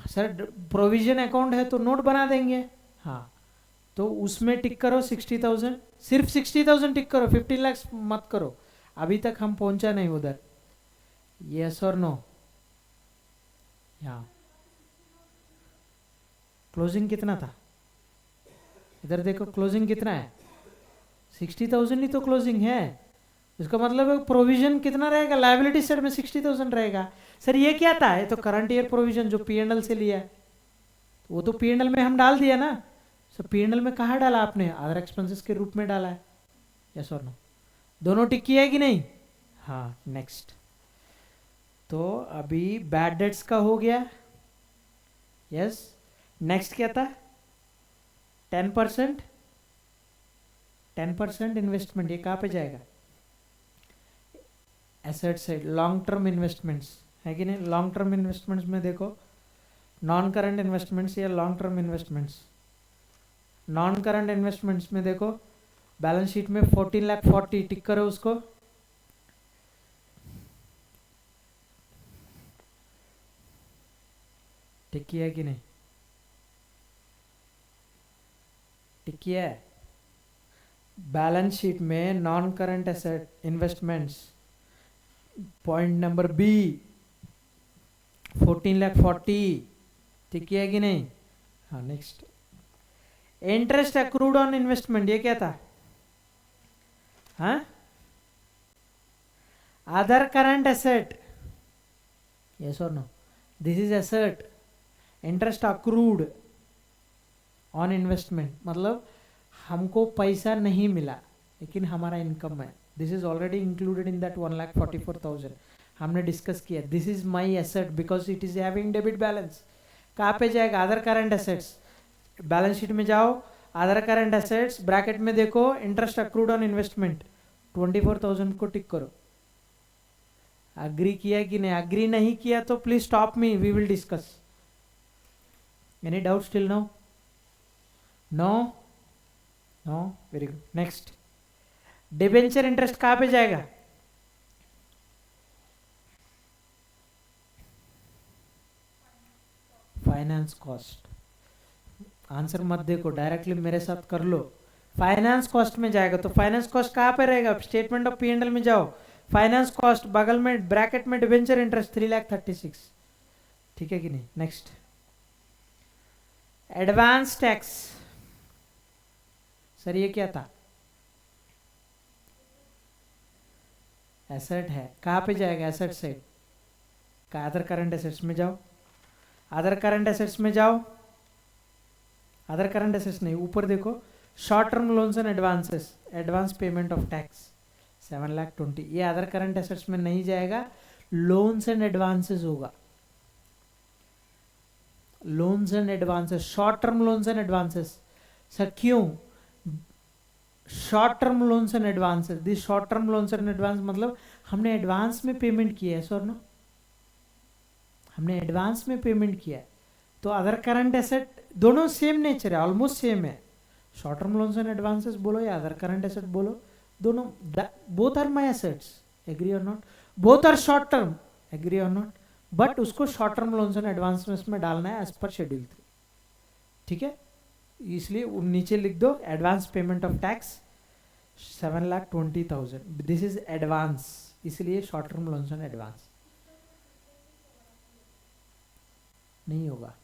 सर, प्रोविजन अकाउंट है तो नोट बना देंगे। हाँ तो उसमें टिक करो 60,000, सिर्फ 60,000 टिक करो, 15 लाख मत करो। अभी तक हम पहुंचा नहीं उधर, यस और नो। यहाँ क्लोजिंग कितना था? इधर देखो क्लोजिंग कितना है? 60,000 ही तो क्लोजिंग है। इसका मतलब है प्रोविजन कितना रहेगा? लायबिलिटी साइड में 60,000 रहेगा। सर ये क्या था? ये तो करंट ईयर प्रोविजन जो P&L से लिया है, वो तो P&L में हम डाल दिया ना। सर P&L में कहाँ डाला आपने? अदर एक्सपेंसेस के रूप में डाला है, यस और नो। दोनों टिक किया है कि नहीं? हाँ नेक्स्ट। तो अभी बैड डेट्स का हो गया, यस। नेक्स्ट क्या था? 10%। 10% इन्वेस्टमेंट, ये कहाँ पे जाएगा? Asset side, long term investments है कि नहीं? लॉन्ग टर्म इन्वेस्टमेंट्स में देखो, नॉन करंट इन्वेस्टमेंट्स या long term investments. Non current investments में देखो, बैलेंस शीट में 14,40,000 टिक करो उसको। टिक किया है कि नहीं? टिक किया है। बैलेंस शीट में non current asset investments, point number B, 14,40,000 tick किया है कि नहीं? हाँ, next, interest accrued on investment, ये क्या था? हाँ, अदर करंट एसेट, यस और no? This is asset, interest accrued on investment, मतलब हमको पैसा नहीं मिला लेकिन हमारा इनकम है। This is already included in that 1,44,000 हमने डिस्कस किया। This is my asset because it is having debit balance. कहाँ पे जाएगा? Other current assets. Balance sheet में जाओ, अदर करंट एसेट्स, ब्रैकेट में देखो इंटरेस्ट अक्रूड ऑन इन्वेस्टमेंट, 24,000 को टिक करो। अग्री किया कि नहीं? अग्री नहीं किया तो please stop me, we will discuss. Any doubt still? No, no, no, very good. Next, debenture interest कहाँ पे जाएगा? Finance cost. आंसर मत देखो, डायरेक्टली मेरे साथ कर लो। फाइनेंस कॉस्ट में जाएगा। तो फाइनेंस कॉस्ट कहाँ पे रहेगा? स्टेटमेंट ऑफ P&L में जाओ, फाइनेंस कॉस्ट, बगल में ब्रैकेट में डिबेंचर इंटरेस्ट 3,36,000, ठीक है कि नहीं? Next, advance tax. सर ये क्या था? एसेट है, कहाँ पे जाएगा? एसेट साइड का, अदर करंट एसेट्स में जाओ, अदर करंट एसेट्स में जाओ, अदर करंट एसेट्स नहीं, ऊपर देखो, short term loans and advances, advance payment of tax 7,20,000, ये अदर करंट एसेट्स में नहीं जाएगा, लोन्स एंड एडवांसेस होगा। Loans and advances, short term loans and advances. Sir क्यों? Short term loans and advances, this short term loans and advance मतलब हमने advance में payment किया है, सर नो? हमने एडवांस में पेमेंट किया है। तो अदर करंट एसेट, दोनों सेम नेचर है, ऑलमोस्ट सेम है। Short term loans and advances बोलो या अदर करंट एसेट बोलो, दोनों, both are my assets, agree और not? Both are short term, agree और नॉट? बट उसको short term loans and advances में डालना है एज पर शेड्यूल 3, ठीक है? इसलिए नीचे लिख दो, advance payment of tax 7,20,000, this is advance, इसलिए short term loans and advance नहीं होगा।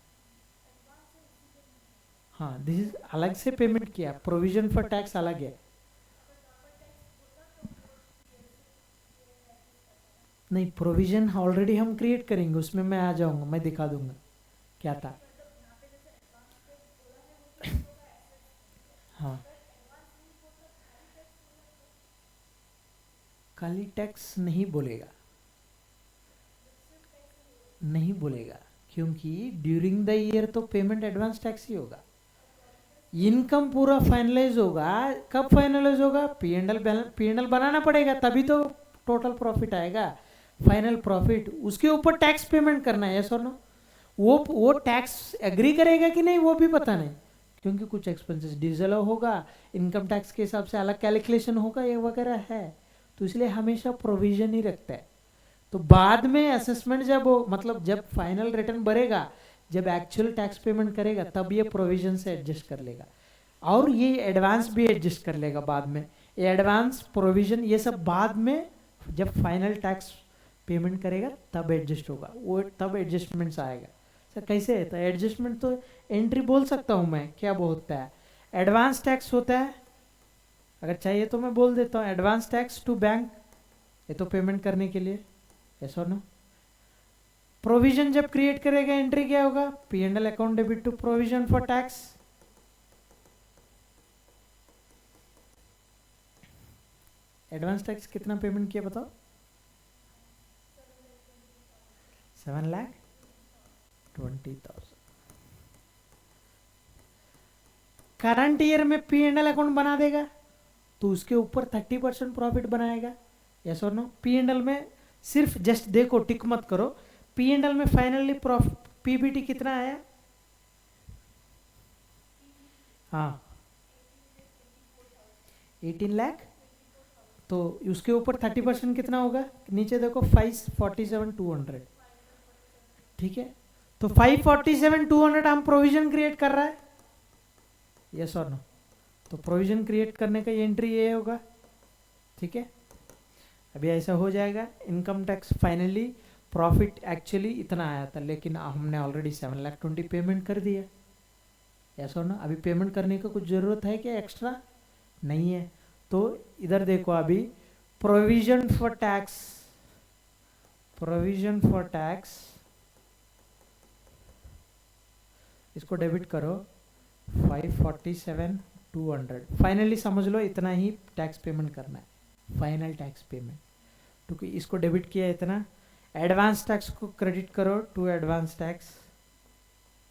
हाँ, दिस इज अलग से पेमेंट किया, प्रोविजन फॉर टैक्स अलग है। नहीं, प्रोविजन ऑलरेडी हम क्रिएट करेंगे, उसमें मैं आ जाऊंगा, मैं दिखा दूंगा क्या था। हाँ, खाली टैक्स नहीं बोलेगा, नहीं बोलेगा, क्योंकि ड्यूरिंग द ईयर तो पेमेंट एडवांस टैक्स ही होगा। इनकम पूरा फाइनलाइज होगा, कब फाइनलाइज होगा? P&L बनाना पड़ेगा, तभी तो टोटल प्रॉफिट आएगा, फाइनल प्रॉफिट, उसके ऊपर टैक्स पेमेंट करना है, यस और नो? वो टैक्स एग्री करेगा कि नहीं वो भी पता नहीं, क्योंकि कुछ एक्सपेंसेस डीजल होगा, इनकम टैक्स के हिसाब से अलग कैलकुलेशन होगा, ये वगैरह है। तो इसलिए हमेशा प्रोविजन ही रखता है। तो बाद में असेसमेंट जब हो, मतलब जब फाइनल रिटर्न भरेगा, जब एक्चुअल टैक्स पेमेंट करेगा, तब ये प्रोविजन से एडजस्ट कर लेगा, और ये एडवांस भी एडजस्ट कर लेगा बाद में। ये एडवांस, प्रोविजन, ये सब बाद में जब फाइनल टैक्स पेमेंट करेगा तब एडजस्ट होगा, वो तब एडजस्टमेंट्स आएगा। सर कैसे है? तो एडजस्टमेंट तो एंट्री बोल सकता हूँ मैं, क्या बोलता है? एडवांस टैक्स होता है, अगर चाहिए तो मैं बोल देता हूँ, एडवांस टैक्स टू बैंक, ये तो पेमेंट करने के लिए, यस और नो? प्रोविजन जब क्रिएट करेगा, एंट्री क्या होगा? P&L account debit to provision for tax. Advance tax कितना पेमेंट किया बताओ? 7,20,000। करंट ईयर में P&L अकाउंट बना देगा, तो उसके ऊपर 30% प्रॉफिट बनाएगा, यस और नो? पी एंड एल में सिर्फ जस्ट देखो, टिक मत करो, पी एंड एल में फाइनली पीबीटी कितना आया? हाँ 18 लाख, तो उसके ऊपर 30% कितना होगा? नीचे देखो 547,200, ठीक है? तो 547,200 हम प्रोविजन क्रिएट कर रहा है, यस और नो? तो प्रोविजन क्रिएट करने का एंट्री ये होगा, ठीक है? अभी ऐसा हो जाएगा। Income tax finally profit actually इतना आया था, लेकिन हमने ऑलरेडी 7,20,000 पेमेंट कर दिया, यस और नो? अभी पेमेंट करने का कुछ ज़रूरत है क्या एक्स्ट्रा? नहीं है। तो इधर देखो, अभी provision for tax, provision for tax, इसको डेबिट करो 547,200, फाइनली समझ लो इतना ही टैक्स पेमेंट करना है, फाइनल टैक्स पेमेंट, क्योंकि इसको डेबिट किया इतना। एडवांस टैक्स को क्रेडिट करो टू एडवांस टैक्स,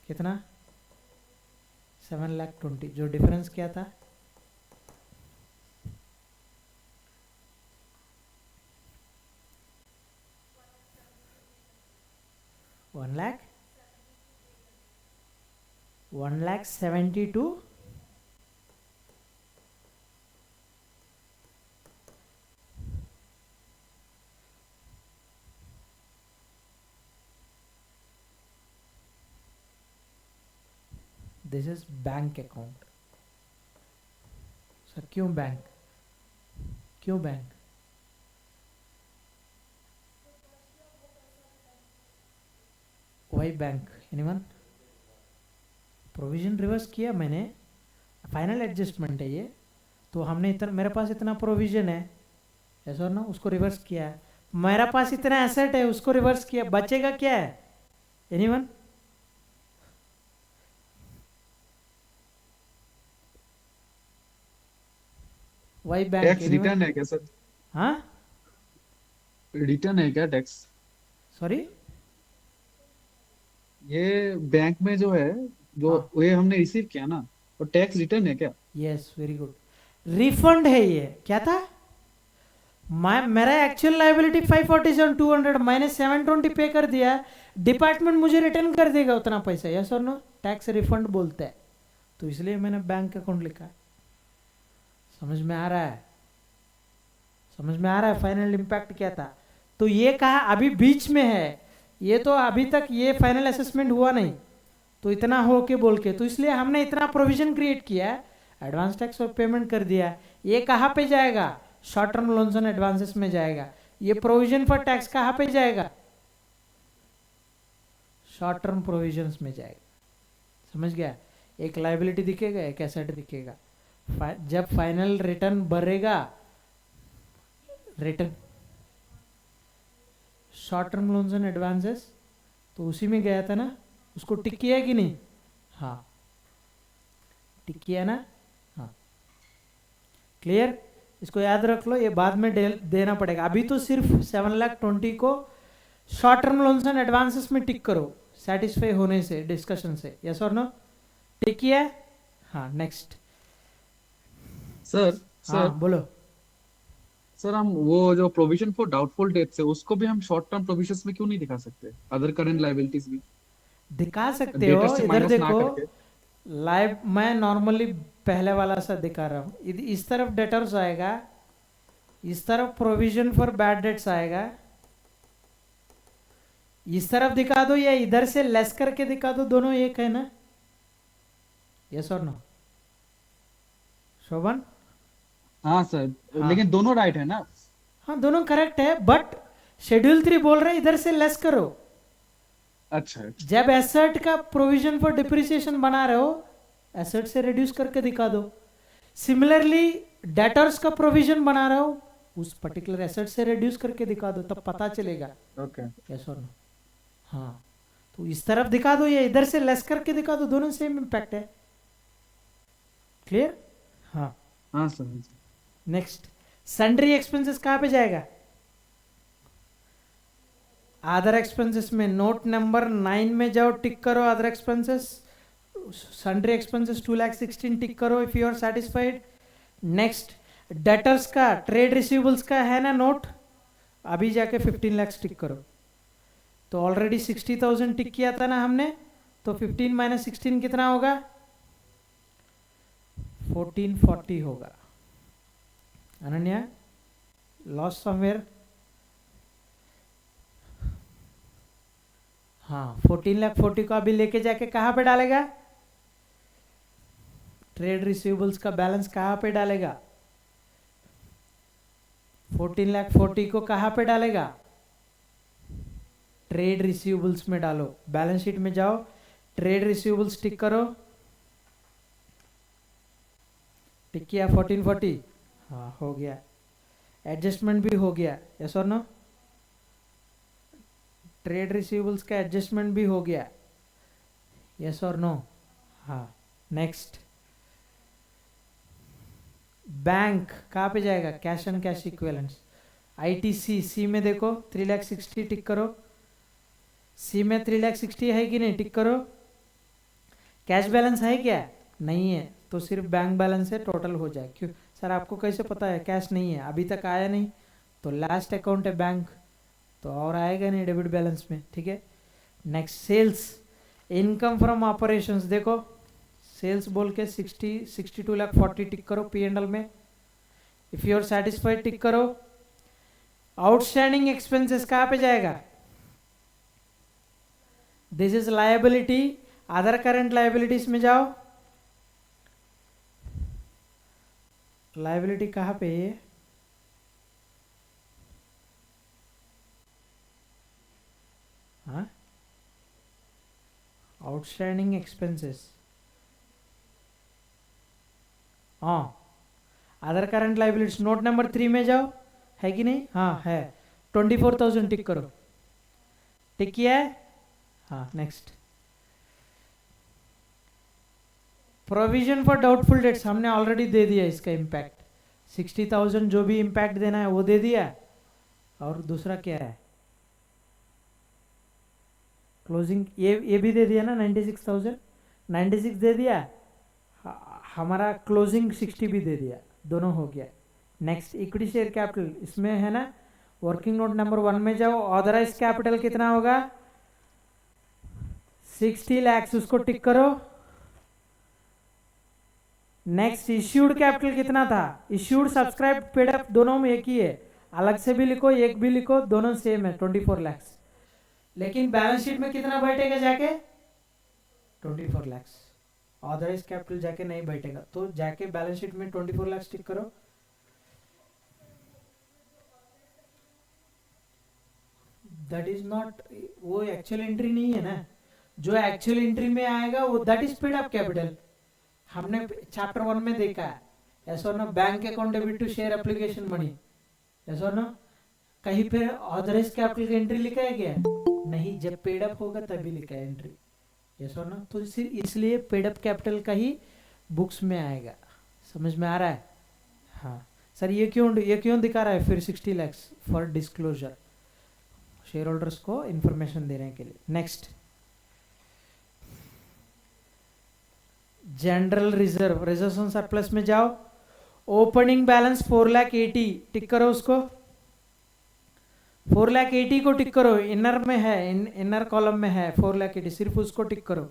कितना? 7,20,000, जो डिफरेंस क्या था? One lakh 1,72,000, this is bank account. Sir क्यों बैंक, क्यों बैंक? वही बैंक, एनीवन? प्रोविजन रिवर्स किया मैंने, फाइनल एडजस्टमेंट है ये, तो हमने इतना, मेरे पास इतना प्रोविजन है, ऐसा और ना, उसको रिवर्स किया है। मेरा पास इतना एसेट है, उसको रिवर्स किया, बचेगा क्या है? एनीवन? वही बैंक, टैक्स रिटर्न है क्या सर? हाँ रिटर्न है क्या टैक्स? सॉरी, ये बैंक में जो है, जो हाँ ये हमने रिसीव किया ना, तो टैक्स रिटर्न है क्या? यस वेरी गुड, रिफंड है ये। क्या था? मेरा एक्चुअल लाइबिलिटी 547,200, मैंने 720 पे कर दिया, डिपार्टमेंट मुझे रिटर्न कर देगा उतना पैसा, यस और नो? टैक्स रिफंड बोलते हैं, तो इसलिए मैंने बैंक अकाउंट लिखा है। समझ में आ रहा है? समझ में आ रहा है फाइनल इम्पैक्ट क्या था? तो ये कहा अभी बीच में है, ये तो अभी तक ये फाइनल असेसमेंट हुआ नहीं, तो इतना हो के बोल के, तो इसलिए हमने इतना प्रोविजन क्रिएट किया, एडवांस टैक्स और पेमेंट कर दिया। ये कहाँ पे जाएगा? Short term loans and advances में जाएगा। ये प्रोविजन फॉर टैक्स कहाँ पे जाएगा? शॉर्ट टर्म प्रोविजंस में जाएगा। समझ गया? एक लाइबिलिटी दिखेगा, एक एसेट दिखेगा। जब फाइनल रिटर्न भरेगा, return short term loans and advances, तो उसी में गया था ना, उसको टिक किया कि नहीं? हाँ टिक किया ना, हाँ क्लियर? इसको याद रख लो, ये बाद में देना पड़ेगा। अभी तो सिर्फ 7,20,000 को short term loans and advances में टिक करो, सेटिस्फाई होने से, डिस्कशन से, यस और नो? टिक किया? हाँ नेक्स्ट। सर हाँ सर बोलो। सर, हम वो जो प्रोविजन फॉर डाउटफुल डेट्स है, उसको भी हम शॉर्ट टर्म प्रोविजंस में क्यों नहीं दिखा सकते? अदर करंट लायबिलिटीज भी दिखा सकते डेटर हो, से इधर माइनस ना देखो, करके। लाइव मैं नॉर्मली पहले वाला सा दिखा रहा हूँ, इस तरफ डेटर्स आएगा, इस तरफ प्रोविजन फॉर बैड डेट्स आएगा, इस तरफ दिखा दो या इधर से लेस करके दिखा दो, दोनों एक है ना? यस और नो शोभन? हाँ सर, हाँ लेकिन दोनों राइट है ना? हाँ दोनों करेक्ट है, बट शेड्यूल 3 बोल रहे इधर से लेस करो। अच्छा अच्छा। जब एसेट का प्रोविजन फॉर डिप्रिसिएशन बना रहे हो, एसेट से रिड्यूस करके दिखा दो। सिमिलरली डेटर्स का प्रोविजन बना रहे हो, उस पर्टिकुलर एसेट से रिड्यूस करके दिखा दो, तब पता चलेगा। ओके। यस और नो? हाँ, तो इस तरफ दिखा दो या इधर से लेस करके दिखा दो, दोनों सेम इंपैक्ट है। क्लियर? हाँ हाँ सर। नेक्स्ट, सन्ड्री एक्सपेंसेस कहाँ पे जाएगा? अदर एक्सपेंसेस में, नोट नंबर 9 में जाओ, टिक करो other expenses, sundry expenses 2,16,000 tick करो if you are satisfied. Next, debtors का, ट्रेड रिसीवेबल्स का है ना नोट, अभी जाके 15 लाख टिक करो। तो ऑलरेडी 60,000 टिक किया था ना हमने, तो 15 माइनस 16 कितना होगा? 1440 होगा। Ananya, loss somewhere? हाँ, 14,40,000 को अभी लेके जाके कहाँ पे डालेगा? ट्रेड रिसीवेबल्स का बैलेंस कहाँ पे डालेगा? 14,40,000 को कहाँ पे डालेगा? ट्रेड रिसीवेबल्स में डालो। बैलेंस शीट में जाओ, ट्रेड रिसीवेबल्स टिक करो। टिक किया 1440? हाँ, हो गया। एडजस्टमेंट भी हो गया, यस और नो? ट्रेड रिसीवेबल्स का एडजस्टमेंट भी हो गया, यस और नो? हाँ, नेक्स्ट। बैंक कहाँ पे जाएगा? Cash and cash equivalents. ITC C में देखो 3,60,000 टिक करो। सी में 3,60,000 है कि नहीं? टिक करो। कैश बैलेंस है क्या? नहीं है, तो सिर्फ बैंक बैलेंस है, टोटल हो जाए। क्यों सर, आपको कैसे पता है? कैश नहीं है, अभी तक आया नहीं, तो लास्ट अकाउंट है बैंक, तो और आएगा नहीं डेबिट बैलेंस में, ठीक है। Next, sales, income from operations देखो, सेल्स बोल के 62,40,000 टिक करो पी एंड एल में। If you are satisfied tick करो। आउटस्टैंडिंग एक्सपेंसेस कहाँ पे जाएगा? This is liability, other current liabilities में जाओ। लायबिलिटी कहाँ पे है? हाँ, आउटस्टैंडिंग एक्सपेंसेस, हाँ, other current liabilities note number 3 में जाओ, है कि नहीं? हाँ है। 24,000 टिक करो। टिक किया है? हाँ, next. Provision for doubtful dates हमने ऑलरेडी दे दिया, इसका इम्पैक्ट 60,000 जो भी इम्पैक्ट देना है वो दे दिया। और दूसरा क्या है? क्लोजिंग, ये भी दे दिया ना, 96,000, 96 दे दिया। हमारा क्लोजिंग 60 भी दे दिया, दोनों हो गया। नेक्स्ट, इक्विटी शेयर कैपिटल, इसमें है ना, वर्किंग नोट नंबर 1 में जाओ। ऑथराइज कैपिटल कितना होगा? 60 लाख, उसको टिक करो। नेक्स्ट, इश्यूड कैपिटल कितना था? इश्यूड, सब्सक्राइब, पेड अप दोनों में एक ही है, अलग से भी लिखो, एक भी लिखो, दोनों सेम है, 24 लाख। लेकिन बैलेंस शीट में कितना बैठेगा जाके? 24 लाख। ऑथराइज कैपिटल जाके नहीं बैठेगा, तो जाके बैलेंस शीट में 24 लाख टिक करो। दैट इज नॉट, वो एक्चुअल एंट्री नहीं है ना। जो एक्चुअल एंट्री में आएगा वो that is paid up capital, हमने चैप्टर 1 में देखा है, यस और no? Bank account debit to share application money, yes और नो? कहीं पे ऑथराइज कैपिटल की एंट्री लिखा है क्या? नहीं, जब पेड अप होगा तभी लिखा है एंट्री, यस और नो? तो इसलिए पेड अप कैपिटल का ही बुक्स में आएगा। समझ में आ रहा है? हाँ सर, ये क्यों दिखा रहा है फिर 60 lakh? For disclosure, share holders को इंफॉर्मेशन देने के लिए। Next, general reserve, reserve on surplus में जाओ। ओपनिंग बैलेंस 4,80,000 टिक करो उसको। 4,80,000 को टिक करो, इनर में है, इनर कॉलम में है 4,80,000, सिर्फ उसको टिक करो।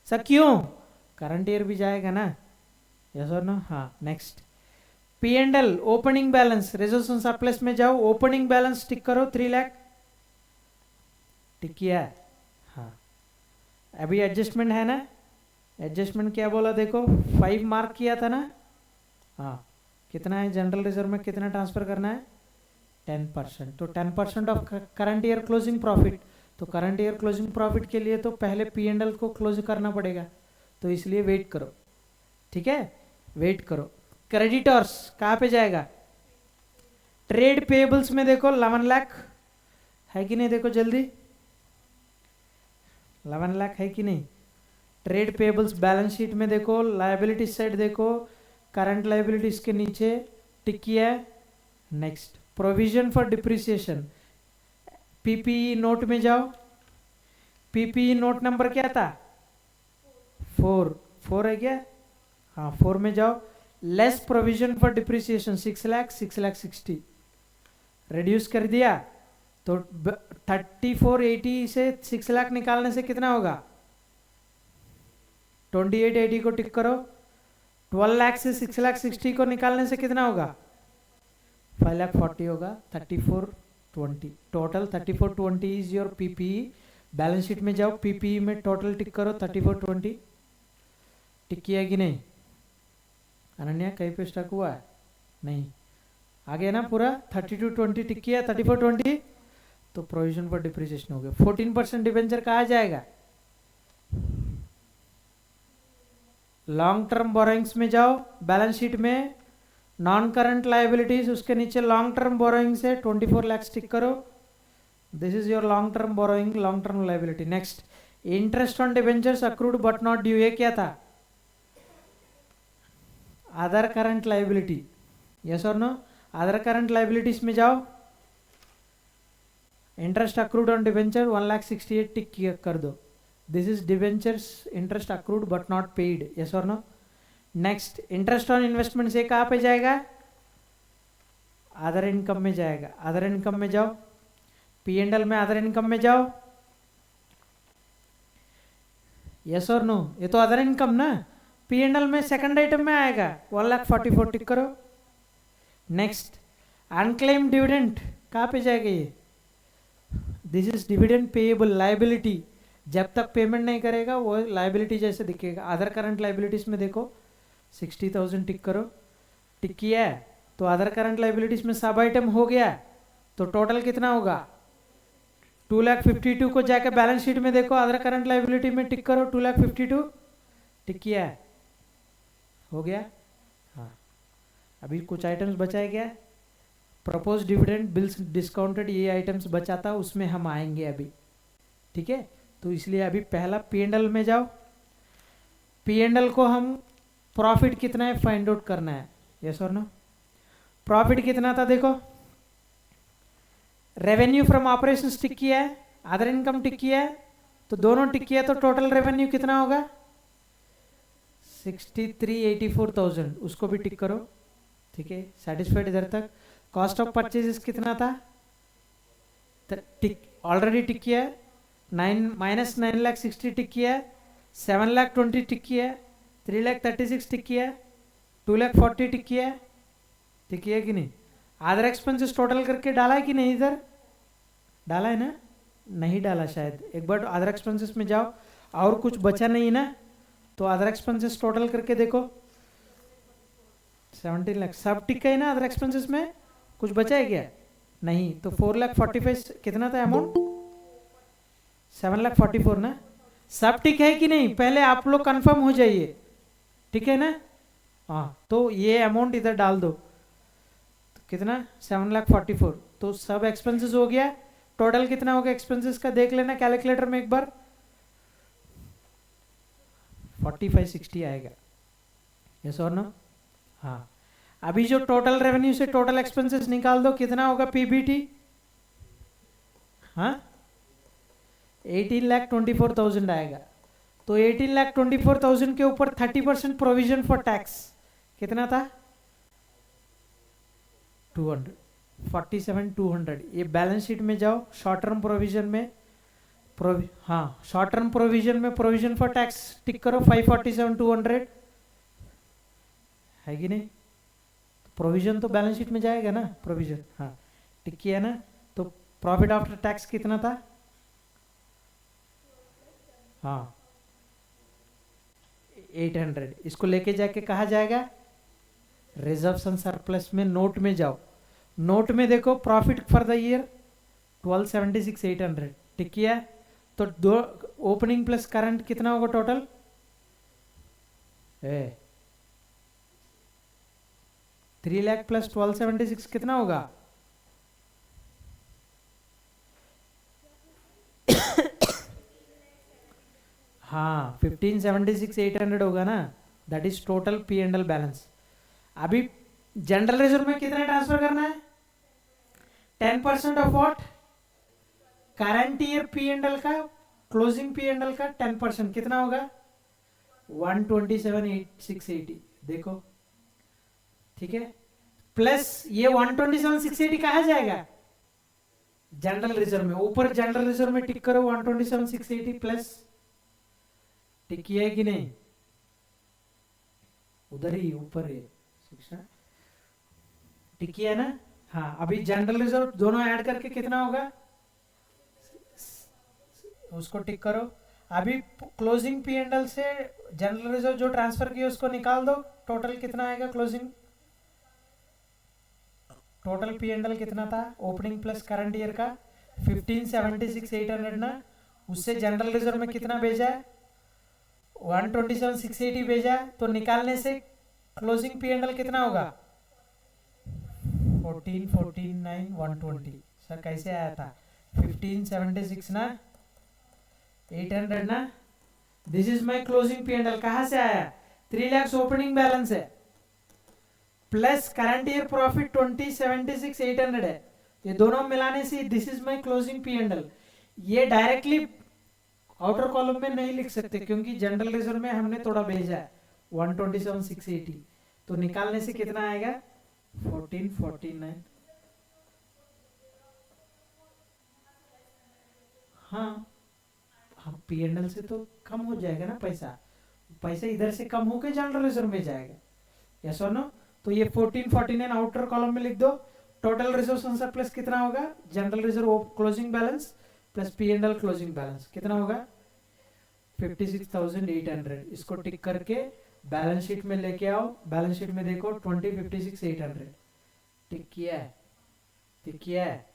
सर क्यों? करंट ईयर भी जाएगा ना, यस और नो? हाँ, next, P and L, opening balance, reserve on surplus में जाओ, ओपनिंग बैलेंस टिक करो 3 लाख। टिक किया है? हाँ। अभी एडजस्टमेंट है ना? एडजस्टमेंट क्या बोला देखो, 5 मार्क किया था ना? हाँ, कितना है जनरल रिजर्व में, कितना ट्रांसफर करना है? 10%। तो 10% of current year closing profit, तो करंट ईयर क्लोजिंग प्रॉफिट के लिए तो पहले पी एंड एल को क्लोज करना पड़ेगा, तो इसलिए वेट करो, ठीक है, वेट करो। क्रेडिटर्स कहाँ पे जाएगा? ट्रेड पेबल्स में देखो 11 लाख है कि नहीं? देखो जल्दी, 11 लाख है कि नहीं? ट्रेड पेबल्स बैलेंस शीट में देखो, लायबिलिटी साइड देखो, करंट लायबिलिटीज के नीचे टिक किया है। Next, provision for depreciation, PPE note में जाओ। पीपीई नोट नंबर क्या था? 4 है क्या? हाँ, 4 में जाओ। Less provision for depreciation 6 lakh reduce कर दिया तो 3480 से 6 लाख निकालने से कितना होगा 2880 को टिक करो 12 लाख से 6 लाख 60 को निकालने से कितना होगा 5 लाख 40 होगा 3420 total 3420 is your PPE balance sheet में जाओ पीपीई में टोटल टिक करो 3420 टिक किया कि नहीं अनन्या कहीं पे स्टक हुआ है नहीं आ गया ना पूरा 3220 टिक किया 3420 तो प्रोविजन फॉर डिप्रिसिएशन हो गया 14% डिबेंचर कहा जाएगा लॉन्ग टर्म बोरोइंग्स में जाओ बैलेंस शीट में नॉन करंट लाइबिलिटीज उसके नीचे लॉन्ग टर्म बोरोइंग से 24 लाख टिक करो this is your long term borrowing long term liability next interest on debentures accrued but not due ये क्या था अदर करंट लाइबिलिटी यस और नो अदर करंट लाइबिलिटीज में जाओ interest accrued on debenture 1,68,000 tick कर दो this is debentures interest accrued but not paid yes और no next interest on investment से कहाँ पे जाएगा अदर इनकम में जाएगा अदर इनकम में जाओ P&L में अदर इनकम में जाओ यस और नो ये तो अदर इनकम ना P&L में सेकंड आइटम में आएगा 1,44,000 टिक करो नेक्स्ट अनक्लेम डिविडेंड कहाँ पे जाएगा ये this is dividend payable liability जब तक पेमेंट नहीं करेगा वो लाइबिलिटी जैसे दिखेगा अदर करंट लाइबिलिटीज में देखो 60,000 टिक करो टिक किया है तो अदर करंट लाइबिलिटीज में सब आइटम हो गया तो टोटल कितना होगा 2,52,000 को जाके बैलेंस शीट में देखो अदर करंट लाइबिलिटी में टिक करो 2,52,000 टिक किया है हो गया हाँ अभी कुछ आइटम्स बचाए गया प्रपोज डिविडेंड बिल्स डिस्काउंटेड ये आइटम्स बचाता उसमें हम आएंगे अभी ठीक है तो इसलिए अभी पहला P&L में जाओ P&L को हम प्रॉफिट कितना है फाइंड आउट करना है यस और नो प्रॉफिट कितना था देखो रेवेन्यू फ्रॉम ऑपरेशंस टिक किया है अदर इनकम टिक किया है तो दोनों टिक किया तो टोटल रेवेन्यू कितना होगा 63,84,000 उसको भी टिक करो ठीक है सेटिस्फाइड इधर तक कॉस्ट ऑफ परचेजेस कितना था टिक ऑलरेडी टिक किया है -9,60,000 टिक किया है 7,20,000 टिक किया है 3,36,000 टिक किया है 2,40,000 टिक किया है टिक किया कि नहीं अदर एक्सपेंसेस टोटल करके डाला है कि नहीं इधर डाला है ना नहीं डाला शायद एक बार अदर एक्सपेंसेस में जाओ और कुछ बचा नहीं ना तो अदर एक्सपेंसेस टोटल करके देखो 17 लाख सब टिक है ना अदर एक्सपेंसेस में कुछ बचा है क्या नहीं तो 4,45,000 कितना था अमाउंट 7,44,000 ना सब टिक है कि नहीं पहले आप लोग कंफर्म हो जाइए ठीक है ना हाँ तो ये अमाउंट इधर डाल दो तो कितना 7,44,000 तो सब एक्सपेंसेस हो गया टोटल कितना होगा एक्सपेंसेस का देख लेना कैलकुलेटर में एक बार 4560 आएगा यस और नो हाँ अभी जो टोटल रेवेन्यू से टोटल एक्सपेंसेस निकाल दो कितना होगा पीबीटी हाँ 18,24,000 आएगा तो 18,24,000 के ऊपर 30% प्रोविजन फॉर टैक्स कितना था 47,200 ये बैलेंस शीट में जाओ शॉर्ट टर्म प्रोविजन में हाँ शॉर्ट टर्म प्रोविजन में प्रोविजन फॉर टैक्स टिक करो 547,200 है कि नहीं प्रोविजन तो बैलेंस शीट में जाएगा ना प्रोविजन हाँ टिक किया ना तो प्रॉफिट आफ्टर टैक्स कितना था हाँ 800 इसको लेके जाके कहा जाएगा रिजर्व्स एंड सरप्लस में नोट में जाओ नोट में देखो प्रॉफिट फॉर द ईयर 1276,800 टिक किया तो दो ओपनिंग प्लस करंट कितना होगा टोटल 3 लाख प्लस 1276 कितना होगा हाँ 1576,800 होगा ना that is total P&L balance अभी जनरल रिजर्व में कितना ट्रांसफर करना है 10% of what current year P&L का क्लोजिंग P&L का 10% कितना होगा 127,680 देखो ठीक है, प्लस ये 127,680 कहा जाएगा जनरल रिजर्व में। ऊपर जनरल रिजर्व में टिक करो 127,680 प्लस, टिक किया है कि नहीं? उधर ही ऊपर है शिक्षा, टिक किया ना? हाँ, अभी जनरल रिजर्व दोनों ऐड करके कितना होगा उसको टिक करो। अभी क्लोजिंग पी एंड एल से जनरल रिजर्व जो ट्रांसफर किया उसको निकाल दो, टोटल कितना आएगा closing? Total P and L कितना था ओपनिंग प्लस करंट ईयर का? 1576,800 ना। उससे जनरल रिजर्व में कितना भेजा है? 127,680 भेजा है, तो निकालने से क्लोजिंग पी एंड एल कितना होगा? 14,49,120। सर कैसे आया था? 1576 ना, 800 ना। This is my closing P and L. कहां से आया? 3 लाख ओपनिंग बैलेंस है, प्लस करंट ईयर प्रॉफिट 20,76,800 है। ये दोनों मिलाने से this is my closing P and L. ये डायरेक्टली आउटर कॉलम में नहीं लिख सकते क्योंकि जनरल रिजर्व में हमने थोड़ा भेजा है 127,680, तो निकालने से कितना आएगा? 1449। हाँ, हम पी एंड एल से तो कम हो जाएगा ना पैसा, पैसा इधर से कम होकर जनरल रिजर्व में जाएगा, यस और नो? तो ये 1449 आउटर कॉलम में लिख दो। टोटल रिजर्व सरप्लस कितना होगा? General reserve closing balance plus P and L closing balance कितना होगा? 56,800। इसको टिक करके बैलेंस शीट में लेके आओ। बैलेंस शीट में देखो 20,56,800 टिक किया है, टिक किया है।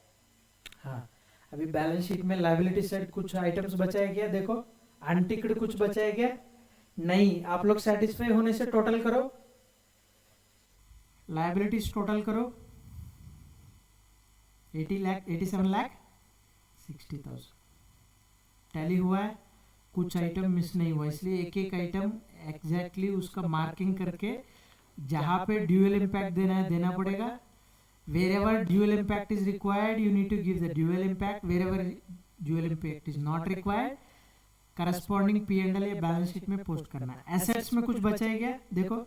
हाँ, अभी बैलेंस शीट में लायबिलिटी साइड कुछ आइटम्स बचाया गया, देखो अनटिक्ड कुछ बचाया गया नहीं। आप लोग सेटिस्फाई होने से टोटल करो, लायबिलिटीज टोटल करो 80 लाख 87 लाख 60,000 टैली हुआ है। कुछ आइटम मिस नहीं हुआ, इसलिए एक एक आइटम एग्जैक्टली उसका मार्किंग करके जहां पे ड्यूअल इम्पैक्ट देना है देना पड़ेगा। wherever dual impact is required you need to give the dual impact, wherever dual impact is not required corresponding P&L या बैलेंस शीट में पोस्ट करना है। एसेट्स में कुछ बचा है क्या? देखो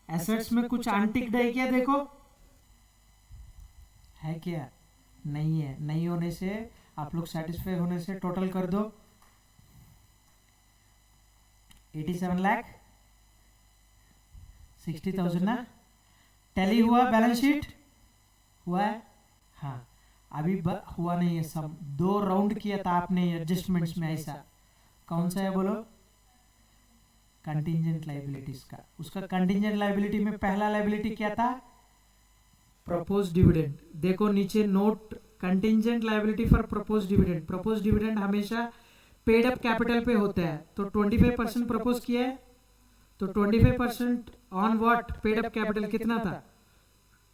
एसेट्स में कुछ अनटिक्ड है क्या? देखो है क्या? नहीं है। नहीं होने से आप लोग सेटिस्फाई होने से टोटल कर दो 87 लाख 60,000 ना। टैली हुआ बैलेंस शीट हुआ है? हाँ, अभी हुआ नहीं है सब। 2 राउंड किया था आपने एडजस्टमेंट्स में, ऐसा कौन सा है बोलो? कंटिंजेंट लायबिलिटीज का। उसका कंटिंजेंट लायबिलिटी में पहला लायबिलिटी क्या था? Propose dividend. देखो नीचे note, contingent liability for propose dividend. Propose dividend हमेशा पेड अप कैपिटल पे होता है, तो 25% प्रपोज किया है, तो 25% on what? Paid up capital कितना था?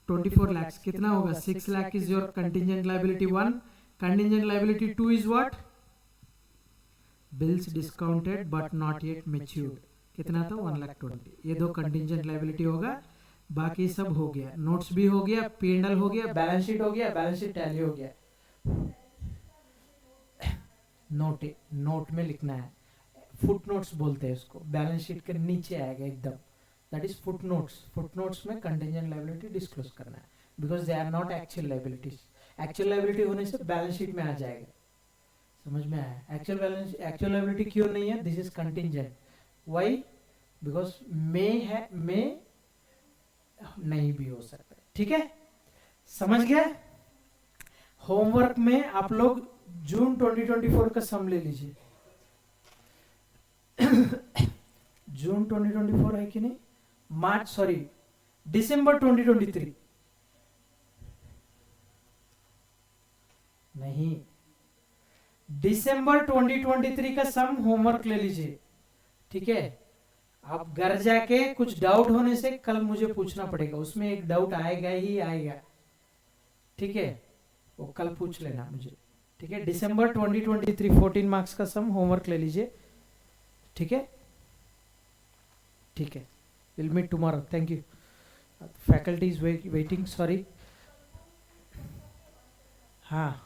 24 lakhs। कितना होगा? 6 lakh is your contingent liability 1. Contingent liability 2 is what? Bills discounted but not yet matured। कितना था? 1,20,000। ये 2 contingent liability होगा, बाकी सब हो गया। नोट्स भी हो गया, P&L हो गया, बैलेंस शीट हो गया, बैलेंस शीट टैली हो गया। नोट में लिखना है, फुट नोट्स बोलते हैं उसको, बैलेंस शीट के नीचे आएगा एकदम, that is foot notes. Foot notes में कंटिंजेंट लायबिलिटी डिस्क्लोज करना है because they are not actual liabilities. Actual liability होने से बैलेंस शीट में आ जाएगा। समझ में आया? एक्चुअल लायबिलिटी क्यों नहीं है? This is contingent. Why? Because में नहीं भी हो सकता। ठीक है, समझ गया? होमवर्क में आप लोग जून 2024 का सम ले लीजिए। जून 2024 है कि नहीं? दिसंबर 2023 नहीं, दिसंबर 2023 का सम होमवर्क ले लीजिए। ठीक है, आप घर जाके कुछ डाउट होने से कल मुझे पूछना पड़ेगा, उसमें एक डाउट आएगा ही आएगा। ठीक है, वो कल पूछ लेना मुझे। ठीक है, दिसंबर 2023 14 मार्क्स का सम होमवर्क ले लीजिए। ठीक है, ठीक है, will meet tomorrow. Thank you. Faculty is waiting, sorry. हाँ,